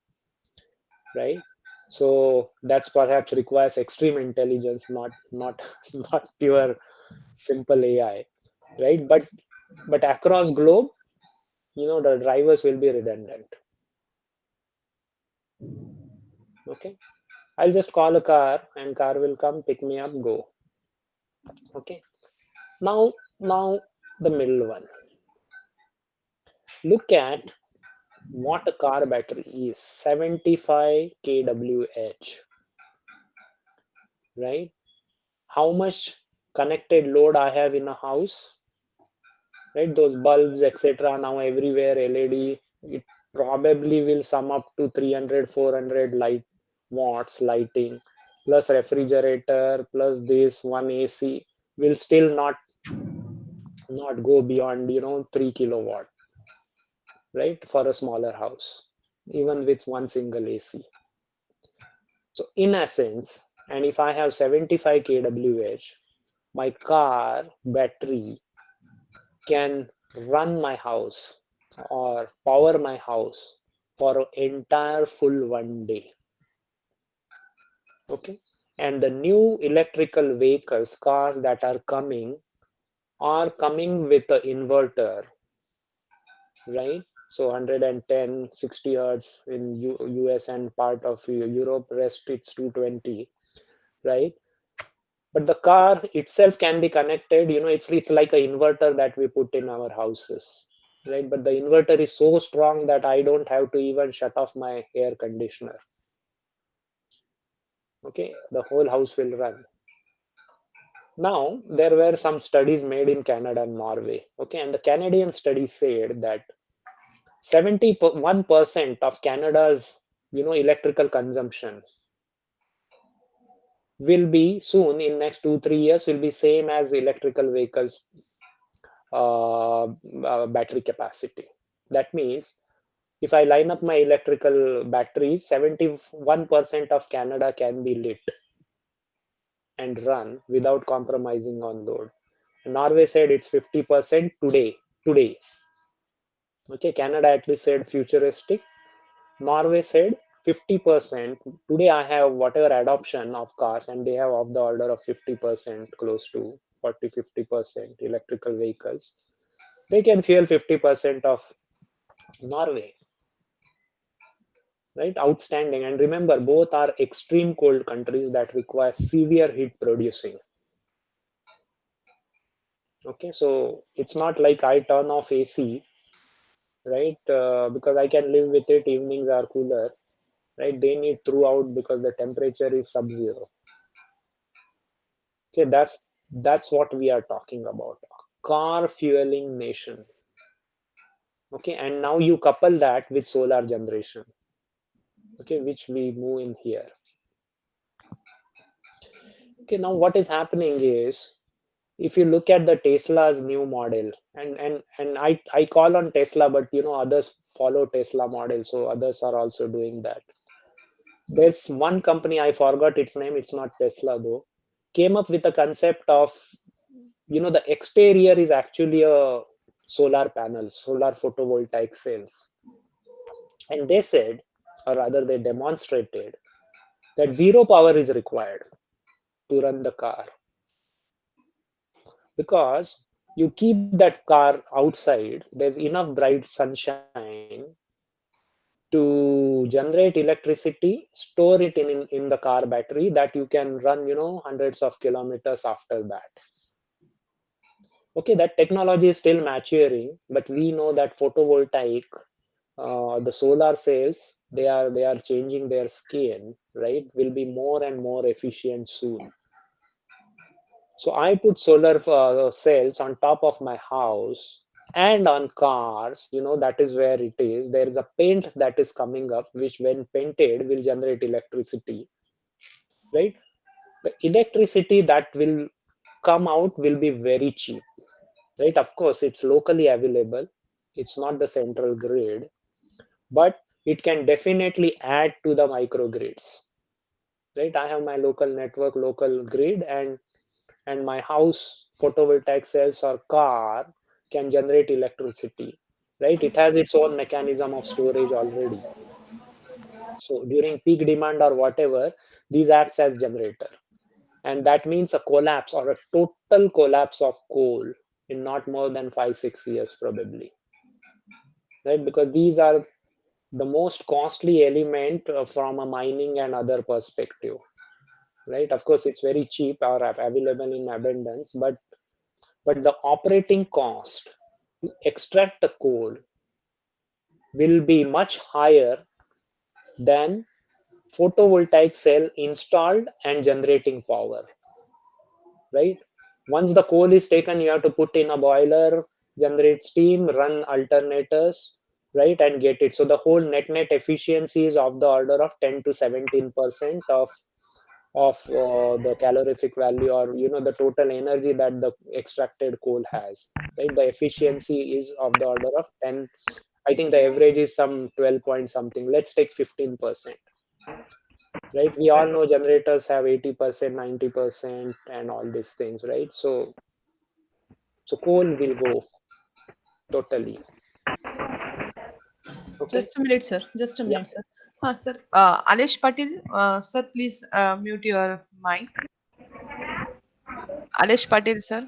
right? So that's perhaps requires extreme intelligence, not not pure simple AI, right? But across globe, the drivers will be redundant. Okay, I'll just call a car and car will come pick me up, go. Okay, now the middle one. Look at what a car battery is. 75 kWh, right? How much connected load I have in a house, right? Those bulbs, etc. Now everywhere LED, it probably will sum up to 300, 400 watts lighting, plus refrigerator, plus this one AC will still not go beyond 3 kilowatt, right? For a smaller house, even with one single AC. So in essence, and if I have 75 kWh, my car battery can run my house or power my house for an entire full one day. Okay. And the new electrical vehicles, cars that are coming with an inverter, right? So 110, 60 hertz in US and part of Europe, rest it's 220, right? But the car itself can be connected, it's like an inverter that we put in our houses, right? But the inverter is so strong that I don't have to even shut off my air conditioner. Okay, the whole house will run. Now there were some studies made in Canada and Norway. Okay, and the Canadian study said that 71% of Canada's electrical consumption will be soon in next 2 3 years will be same as electrical vehicles battery capacity. That means if I line up my electrical batteries, 71% of Canada can be lit and run without compromising on load. Norway said it's 50% today. Today, okay. Canada at least said futuristic. Norway said 50%. Today I have whatever adoption of cars, and they have of the order of 50%, close to 40-50% electrical vehicles. They can fuel 50% of Norway, right? Outstanding. And remember, both are extreme cold countries that require severe heat producing. Okay, so it's not like I turn off AC, right? Because I can live with it. Evenings are cooler, right? They need throughout because the temperature is sub-zero. Okay, that's what we are talking about. Car fueling nation. Okay, and now you couple that with solar generation. Okay, which we move in here. Okay, now what is happening is, if you look at the Tesla's new model, and I call on Tesla, but others follow Tesla model, so others are also doing that. There's one company, I forgot its name, it's not Tesla though, came up with a concept of, the exterior is actually a solar panels, solar photovoltaic cells. And they said, or rather they demonstrated, that zero power is required to run the car, because you keep that car outside, there's enough bright sunshine to generate electricity, store it in the car battery, that you can run hundreds of kilometers after that. Okay, that technology is still maturing, but we know that photovoltaic, the solar cells, they are changing their skin, right? Will be more and more efficient soon. So I put solar cells on top of my house and on cars, that is where it is. There is a paint that is coming up, which when painted will generate electricity, right? The electricity that will come out will be very cheap, right? Of course, it's locally available. It's not the central grid, but it can definitely add to the microgrids. Right? I have my local network, local grid, and my house photovoltaic cells or car can generate electricity. Right? It has its own mechanism of storage already. So during peak demand or whatever, these acts as generator. And that means a collapse or a total collapse of coal in not more than 5-6 years probably. Right? Because these are the most costly element from a mining and other perspective. Right? Of course, it's very cheap or available in abundance, but the operating cost to extract the coal will be much higher than photovoltaic cell installed and generating power. Right? Once the coal is taken, you have to put in a boiler, generate steam, run alternators, right, and get it. So the whole net efficiency is of the order of 10 to 17% of the calorific value, or the total energy that the extracted coal has. Right, the efficiency is of the order of 10. I think the average is some 12 point something. Let's take 15%. Right, we all know generators have 80%, 90%, and all these things, right? So coal will go totally. Okay. Just a minute, sir. Just a Yeah. minute, sir. Sir, Alesh Patil, sir, please mute your mic. Alesh Patil, sir.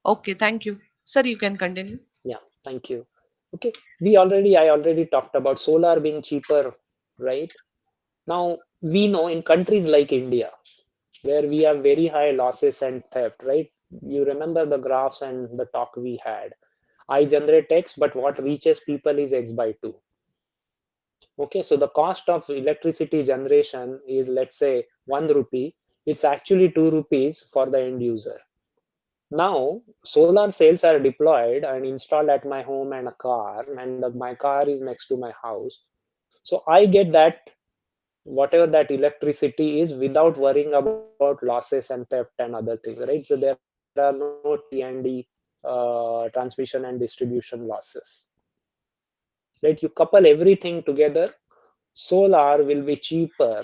Okay, thank you. Sir, you can continue. Yeah. Thank you. Okay. I already talked about solar being cheaper, right? Now we know in countries like India, where we have very high losses and theft, right? You remember the graphs and the talk we had. I generate X, but what reaches people is X by 2. Okay, so the cost of electricity generation is, let's say, 1 rupee. It's actually 2 rupees for the end user. Now, solar cells are deployed and installed at my home and a car, and my car is next to my house. So I get that whatever that electricity is without worrying about losses and theft and other things, right? So there are no T&D, transmission and distribution losses. Right? You couple everything together, solar will be cheaper.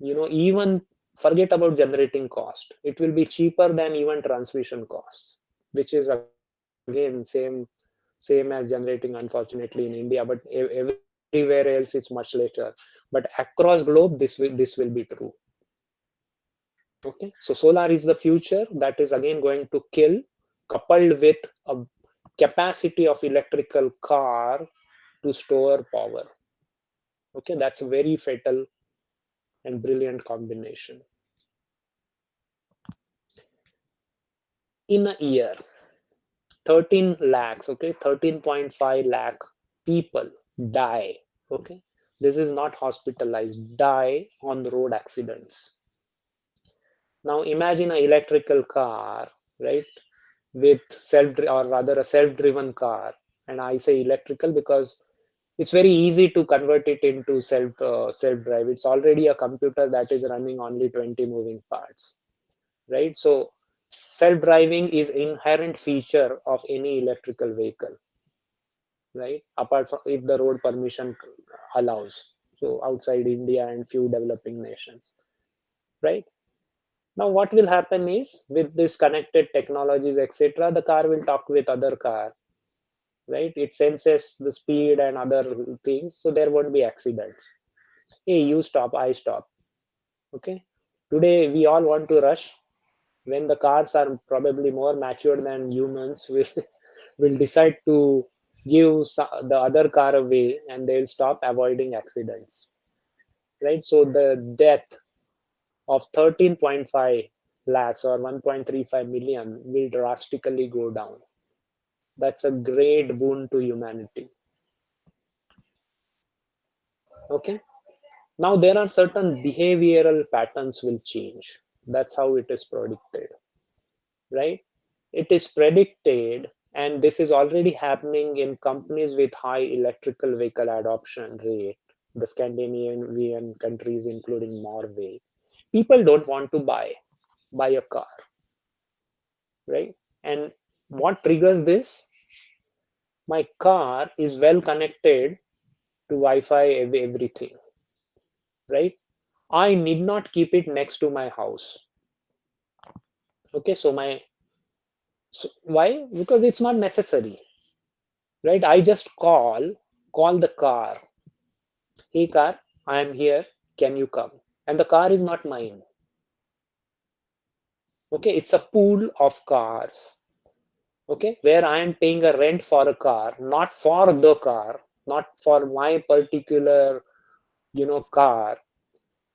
Even forget about generating cost. It will be cheaper than even transmission costs, which is again same as generating, unfortunately, in India, but everywhere else it's much later. But across globe, this will be true. Okay, so solar is the future. That is again going to kill, coupled with a capacity of electrical car to store power. Okay, that's a very fatal and brilliant combination. In a year, 13 lakhs, okay, 13.5 lakh people die. Okay, this is not hospitalized, die on road accidents. Now imagine an electrical car, right, with or rather a self-driven car. And I say electrical because it's very easy to convert it into self-drive. It's already a computer that is running only 20 moving parts, right? So self-driving is inherent feature of any electrical vehicle, right? Apart from if the road permission allows. So outside India and few developing nations, right? Now what will happen is, with this connected technologies, etc., the car will talk with other car, right? It senses the speed and other things, so there won't be accidents. Hey, you stop, I stop. Okay. Today we all want to rush. When the cars are probably more matured than humans, will decide to give the other car away, and they'll stop avoiding accidents, right? So the death of 13.5 lakhs or 1.35 million will drastically go down. That's a great boon to humanity. Okay. Now there are certain behavioral patterns will change. That's how it is predicted, right? It is predicted, and this is already happening in companies with high electrical vehicle adoption rate, the Scandinavian countries, including Norway. People don't want to buy a car, right? And what triggers this? my car is well connected to Wi-Fi, everything, right? I need not keep it next to my house. Okay, so why? Because it's not necessary, right? I just call the car. Hey car, I am here. Can you come? And the car is not mine. Okay, it's a pool of cars. Okay, where I am paying a rent for a car, not for the car, not for my particular, car,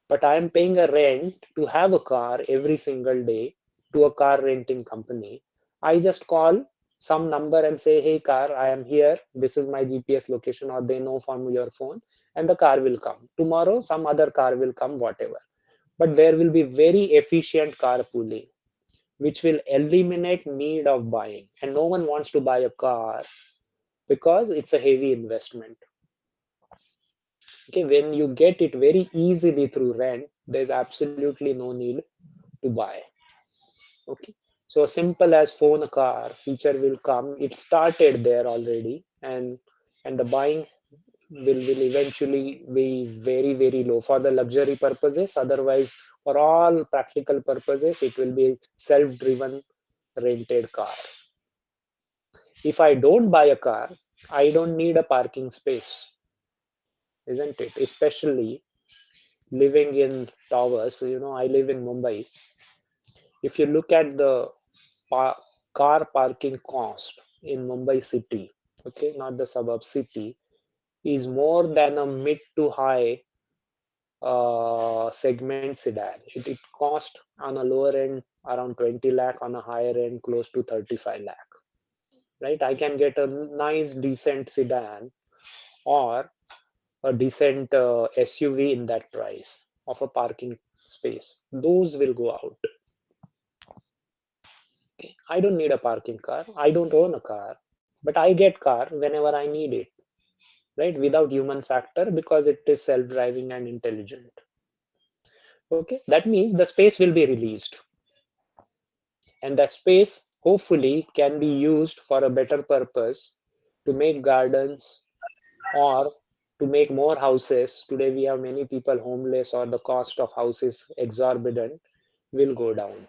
but I am paying a rent to have a car every single day to a car renting company. I just call some number and say, hey car, I am here. This is my GPS location, or they know from your phone, and the car will come. Tomorrow, some other car will come, whatever. But there will be very efficient carpooling, which will eliminate need of buying. And no one wants to buy a car because it's a heavy investment. Okay, when you get it very easily through rent, there's absolutely no need to buy. Okay, so simple as phone a car feature will come. It started there already, and the buying will eventually be very, very low for the luxury purposes. Otherwise, for all practical purposes, it will be self-driven rented car. If I don't buy a car, I don't need a parking space, isn't it? Especially living in towers. I live in Mumbai. If you look at the pa- car parking cost in Mumbai city, okay, not the suburb city, is more than a mid to high segment sedan. It cost on a lower end around 20 lakh, on a higher end close to 35 lakh. Right? I can get a nice, decent sedan or a decent SUV in that price of a parking space. Those will go out. Okay. I don't need a parking car. I don't own a car, but I get car whenever I need it, right? Without human factor, because it is self-driving and intelligent. Okay, that means the space will be released, and that space hopefully can be used for a better purpose, to make gardens or to make more houses. Today we have many people homeless, or the cost of houses exorbitant, will go down.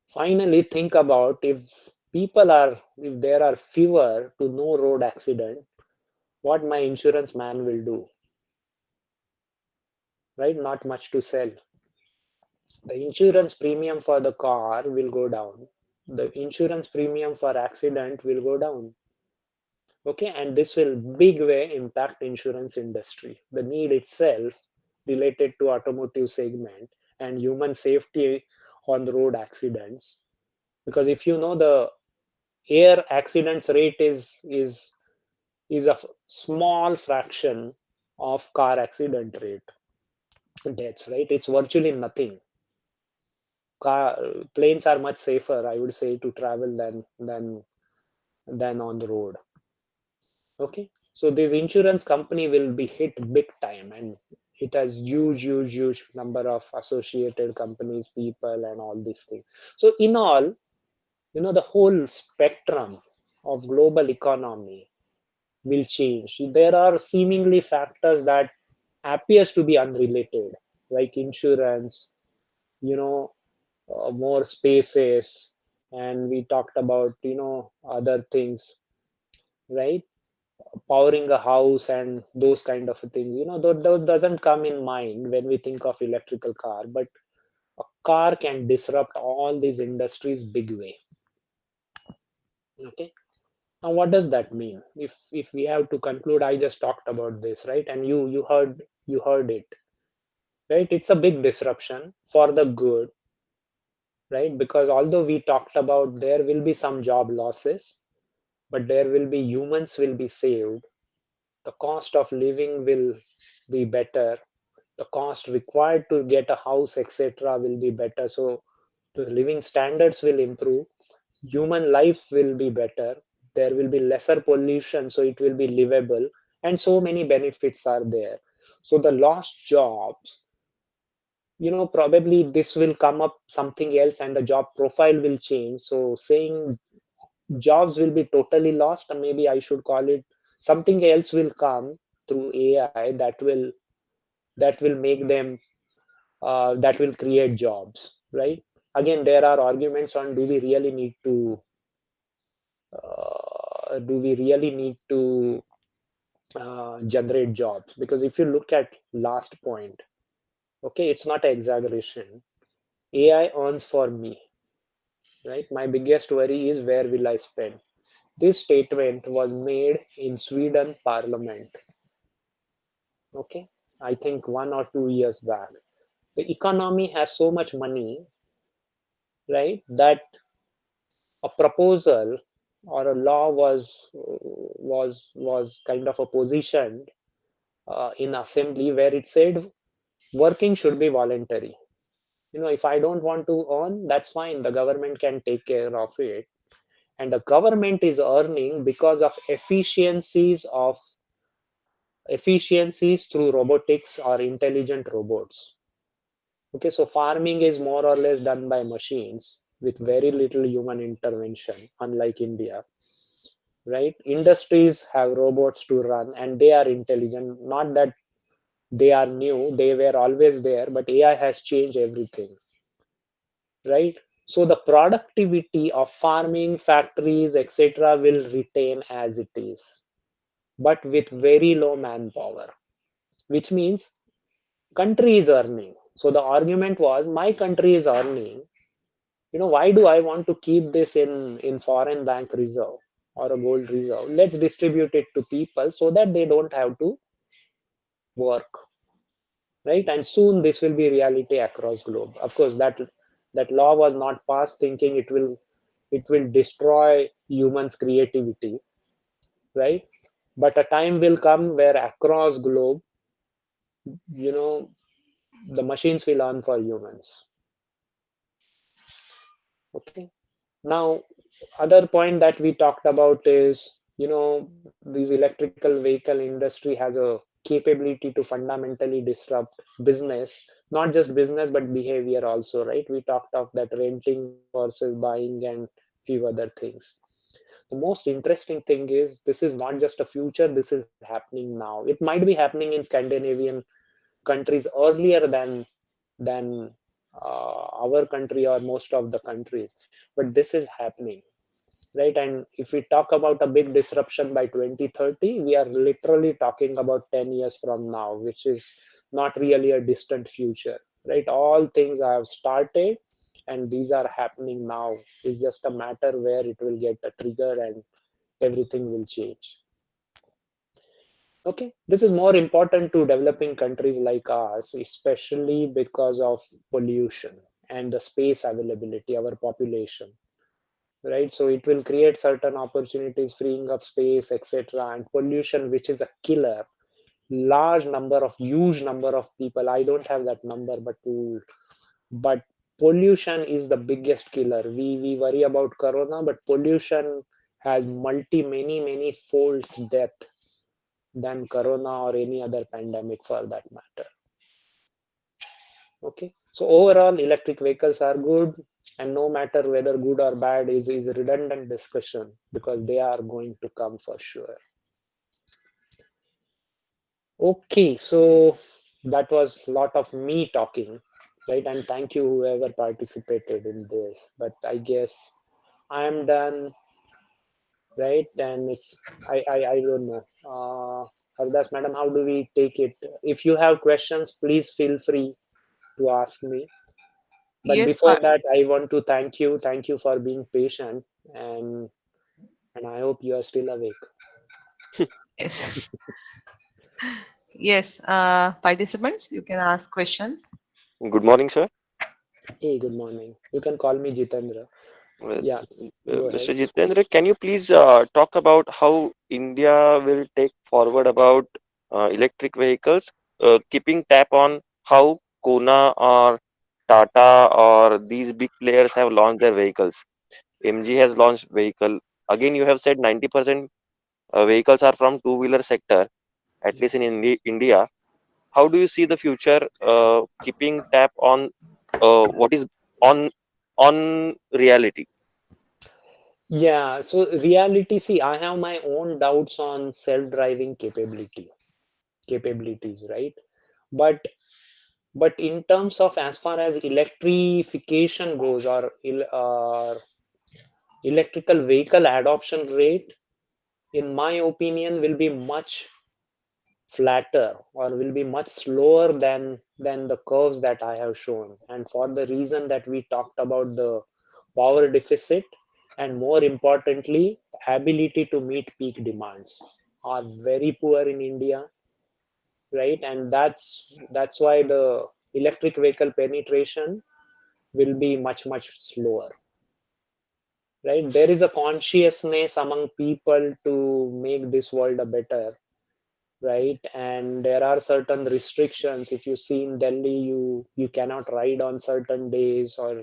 Finally, think about, if there are fewer to no road accident, what my insurance man will do, right? Not much to sell. The insurance premium for the car will go down. The insurance premium for accident will go down. Okay, and this will big way impact insurance industry. The need itself related to automotive segment and human safety on the road accidents. Because if you know, the air accidents rate is a small fraction of car accident rate deaths, right? It's virtually nothing. Planes are much safer, I would say, to travel than on the road. Okay, so this insurance company will be hit big time, and it has huge number of associated companies, people, and all these things. So in all, the whole spectrum of global economy will change. There are seemingly factors that appears to be unrelated, like insurance, you know more spaces, and we talked about other things, right? Powering a house and those kind of things, those doesn't come in mind when we think of electrical car. But a car can disrupt all these industries big way. Okay, now what does that mean? If we have to conclude, I just talked about this, right? And you heard it, right? It's a big disruption for the good, right? Because although we talked about there will be some job losses, but there will be humans will be saved. The cost of living will be better. The cost required to get a house, etc., will be better. So the living standards will improve. Human life will be better. There will be lesser pollution, so it will be livable, and so many benefits are there. So the lost jobs, probably this will come up something else, and the job profile will change. So saying jobs will be totally lost, or maybe I should call it something else will come through AI that will make them that will create jobs, right? Again, there are arguments on do we really need to generate jobs? Because if you look at last point, okay, it's not an exaggeration. AI earns for me, right? My biggest worry is where will I spend? This statement was made in Sweden Parliament. Okay, I think 1 or 2 years back. The economy has so much money, right, that a proposal or a law was kind of a position in assembly where it said working should be voluntary. If I don't want to earn, that's fine. The government can take care of it, and the government is earning because of efficiencies through robotics or intelligent robots. Okay, so farming is more or less done by machines with very little human intervention, unlike India, right? Industries have robots to run and they are intelligent. Not that they are new, they were always there, but AI has changed everything, right? So the productivity of farming, factories, etc., will retain as it is, but with very low manpower, which means country is earning. So the argument was my country is earning. Why do I want to keep this in foreign bank reserve or a gold reserve? Let's distribute it to people so that they don't have to work, right? And soon this will be reality across globe. Of course, that law was not passed thinking it will destroy humans creativity, right? But a time will come where across globe, you know the machines will earn for humans. Okay, now other point that we talked about is, this electrical vehicle industry has a capability to fundamentally disrupt business, not just business but behavior also, right? We talked of that renting versus buying and few other things. The most interesting thing is this is not just a future, this is happening now. It might be happening in Scandinavian countries earlier than our country or most of the countries, but this is happening, right? And if we talk about a big disruption by 2030, we are literally talking about 10 years from now, which is not really a distant future, right? All things have started and these are happening now. It's just a matter where it will get a trigger and everything will change. Okay, this is more important to developing countries like us, especially because of pollution and the space availability, our population, right? So it will create certain opportunities, freeing up space, etc. And pollution, which is a killer, huge number of people. I don't have that number, but pollution is the biggest killer. We worry about corona, but pollution has many folds death than corona or any other pandemic for that matter. Okay, so overall electric vehicles are good, and no matter whether good or bad is a redundant discussion because they are going to come for sure. Okay, so that was a lot of me talking, right? And thank you whoever participated in this, but I guess I'm done, right? And I don't know, Hardas madam, how do we take it? If you have questions, please feel free to ask me. But Yes, before that, I want to thank you for being patient, and I hope you are still awake. yes. Yes, participants, you can ask questions. Good morning, sir. Hey, good morning. You can call me Jitendra. Well, Yeah, go Mr. ahead. Jitendra, can you please talk about how India will take forward about electric vehicles, keeping tap on how Kona or Tata or these big players have launched their vehicles. MG has launched vehicle. Again, you have said 90% vehicles are from two-wheeler sector, at Yeah. least in India. How do you see the future keeping tap on what is on reality? Yeah, so reality, see, I have my own doubts on self-driving capabilities, right? But in terms of as far as electrification goes, or electrical vehicle adoption rate, in my opinion, will be much flatter or will be much slower than the curves that I have shown. And for the reason that we talked about, the power deficit, and more importantly, ability to meet peak demands are very poor in India, right? And that's why the electric vehicle penetration will be much slower, right? There is a consciousness among people to make this world a better, right? And there are certain restrictions. If you see in Delhi, you cannot ride on certain days, or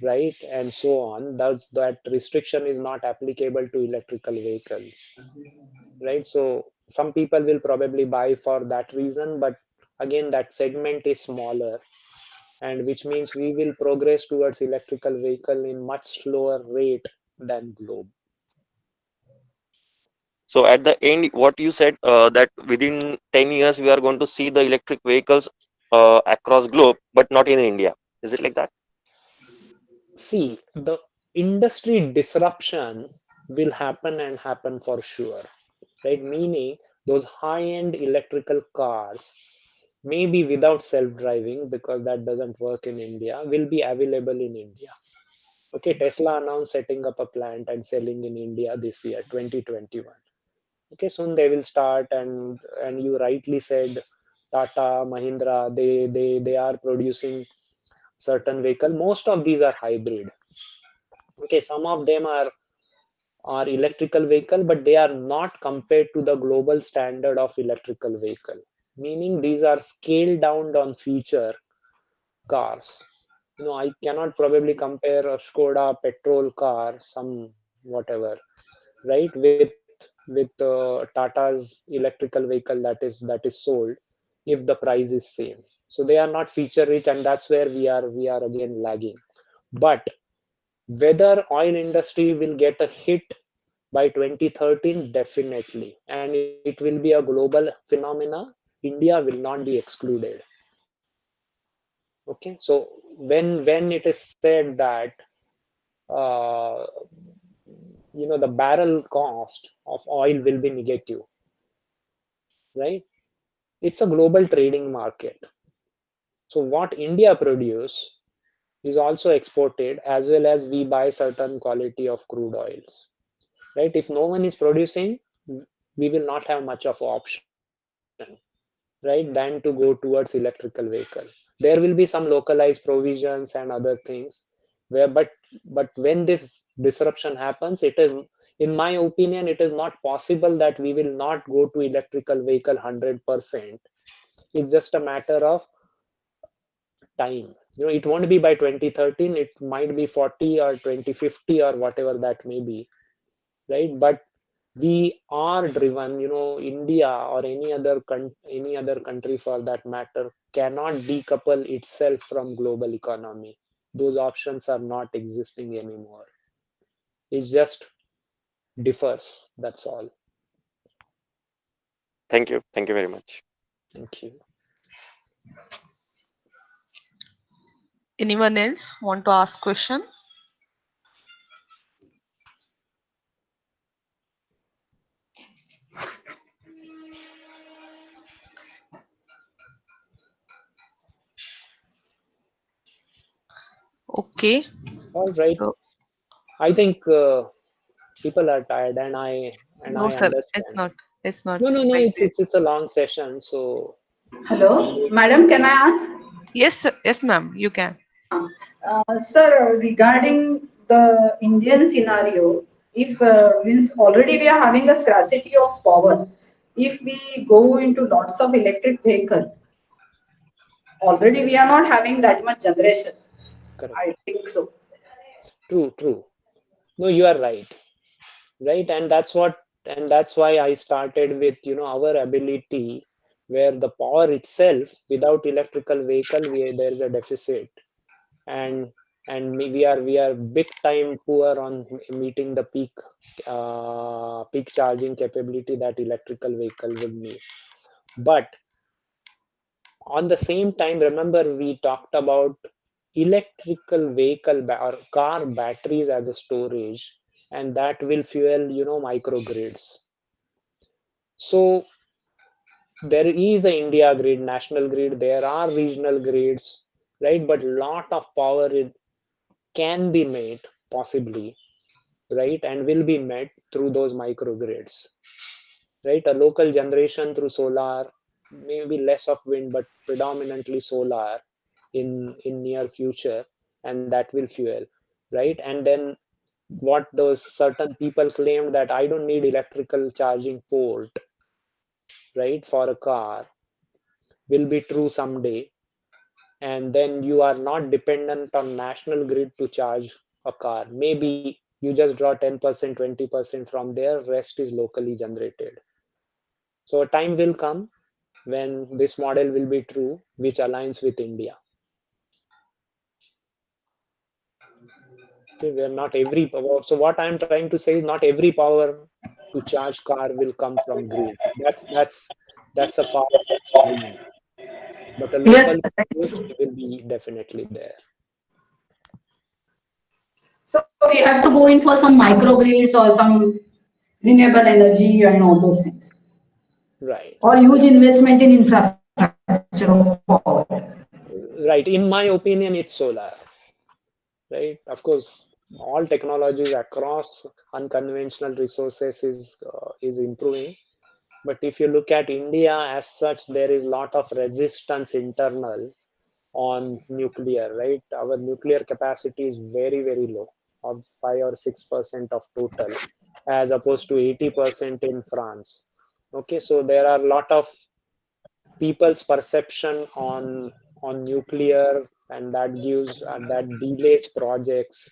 right, and so on. That restriction is not applicable to electrical vehicles, right? So some people will probably buy for that reason, but again, that segment is smaller, and which means we will progress towards electrical vehicle in much slower rate than globe. So at the end, what you said, that within 10 years we are going to see the electric vehicles across globe, but not in India. Is it like that? See, the industry disruption will happen and happen for sure, right? Meaning those high-end electrical cars, maybe without self-driving, because that doesn't work in India, will be available in India. Okay, Tesla announced setting up a plant and selling in India this year, 2021. Okay, soon they will start, and you rightly said, Tata, Mahindra, they are producing certain vehicle. Most of these are hybrid. Okay, some of them are electrical vehicle, but they are not compared to the global standard of electrical vehicle, meaning these are scaled down on feature cars. I cannot probably compare a Skoda petrol car, some whatever, right, with Tata's electrical vehicle that is sold, if the price is same. So they are not feature rich, and that's where we are again lagging. But whether oil industry will get a hit by 2013, definitely, and it will be a global phenomena. India will not be excluded. Okay, so when it is said that uh, the barrel cost of oil will be negative, right? It's a global trading market. So what India produce is also exported, as well as we buy certain quality of crude oils, right? If no one is producing, we will not have much of option, right, than to go towards electrical vehicle. There will be some localized provisions and other things, where but when this disruption happens, it is, in my opinion, it is not possible that we will not go to electrical vehicle 100%. It's just a matter of time. It won't be by 2013, it might be 40 or 2050 or whatever that may be, right? But we are driven, India or any other country for that matter cannot decouple itself from global economy. Those options are not existing anymore. It just differs, that's all. Thank you. Thank you very much. Thank you. Anyone else want to ask question? Okay. All right, So I think people are tired, and no, I sir, it's understand. not. It's not No, like it's this. it's it's a long session, so Hello, madam, can I ask? Yes, sir. Yes, ma'am. You can. Sir, regarding the Indian scenario, if means already we are having a scarcity of power, if we go into lots of electric vehicle, already we are not having that much generation. correct. I think so. True. No, you are right. Right, and that's why I started with our ability, where the power itself, without electrical vehicle, there is a deficit. And and we are big time poor on meeting the peak charging capability that electrical vehicle would need. But on the same time, remember we talked about electrical vehicle or car batteries as a storage, and that will fuel microgrids. So there is a India grid, national grid, there are regional grids, right? But lot of power it can be made possibly, right, and will be met through those microgrids, right? A local generation through solar, maybe less of wind, but predominantly solar in near future, and that will fuel, right? And then what those certain people claimed that I don't need electrical charging port, right, for a car will be true someday, and then you are not dependent on national grid to charge a car. Maybe you just draw 10%, 20% from there, rest is locally generated. So a time will come when this model will be true, which aligns with India. Okay, where not every power. So what I'm trying to say is not every power to charge car will come from grid. That's a far dream. But a Yes, local that is usage true. will be definitely there. So we have to go in for some microgrids or some renewable energy and all those things, Right. or huge investment in infrastructure of power. Right. In my opinion, it's solar. Right. Of course, all technologies across unconventional resources is improving. But if you look at India as such, there is a lot of resistance internal on nuclear, right? Our nuclear capacity is very, very low, of 5 or 6% of total, as opposed to 80% in France. Okay, so there are a lot of people's perception on nuclear, and that gives that delays projects,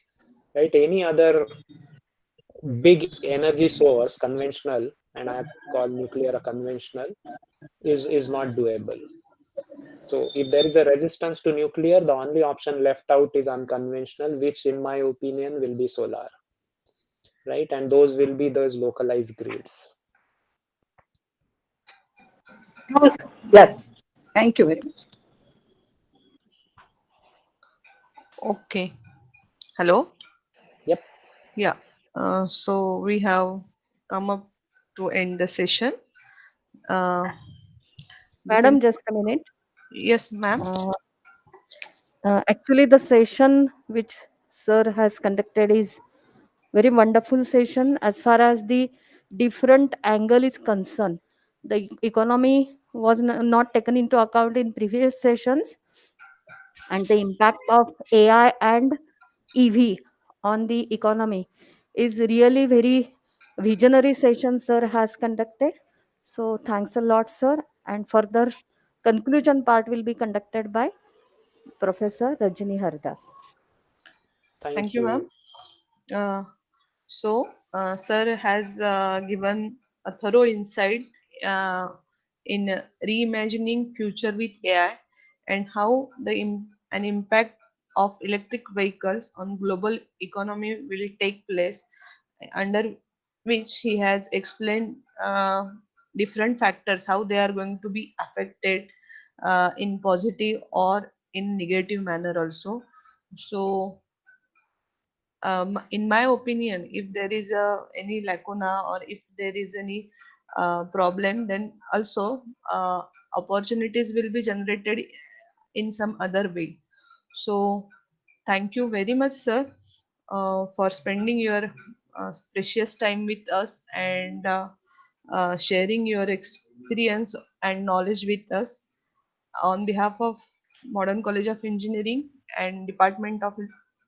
right? Any other big energy source, conventional, and I call nuclear a conventional, is not doable. So if there is a resistance to nuclear, the only option left out is unconventional, which in my opinion will be solar, right? And those will be those localized grids. No, sir. Yes. Thank you very much. Okay. Hello. Yep. Yeah. So we have come up to end the session. Uh, Jiten- Madam, just a minute. yes, ma'am. Uh, Actually, the session which sir has conducted is very wonderful session as far as the different angle is concerned. The economy was not taken into account in previous sessions, and the impact of AI and EV on the economy is really very visionary session sir has conducted. So thanks a lot, sir. And further conclusion part will be conducted by Professor Rajini Hardas. Thank Thank you, ma'am. you. Uh, Sir has given a thorough insight uh, in reimagining future with AI and how an impact of electric vehicles on global economy will take place, under which he has explained different factors, how they are going to be affected in positive or in negative manner also. So in my opinion, if there is any lacuna or if there is any problem, then also opportunities will be generated in some other way. So thank you very much, sir, for spending your precious time with us and sharing your experience and knowledge with us. On behalf of Modern College of Engineering and Department of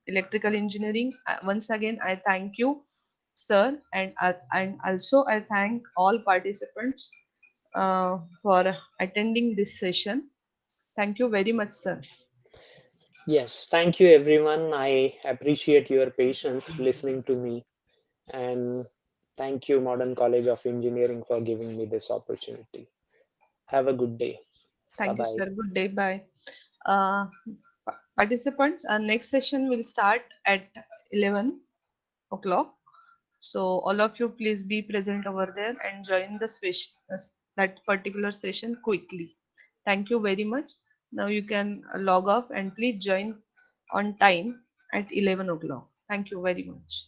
Electrical Engineering, once again I thank you, sir, and also I thank all participants for attending this session. Thank you very much, sir. Yes, thank you everyone. I appreciate your patience listening to me, and thank you Modern College of Engineering for giving me this opportunity. Have a good day. Bye Thank you, bye. sir. Good day. Bye. Uh, Participants, our next session will start at 11 o'clock. So all of you please be present over there and join the that particular session quickly. Thank you very much. Now you can log off and please join on time at 11 o'clock. Thank you very much.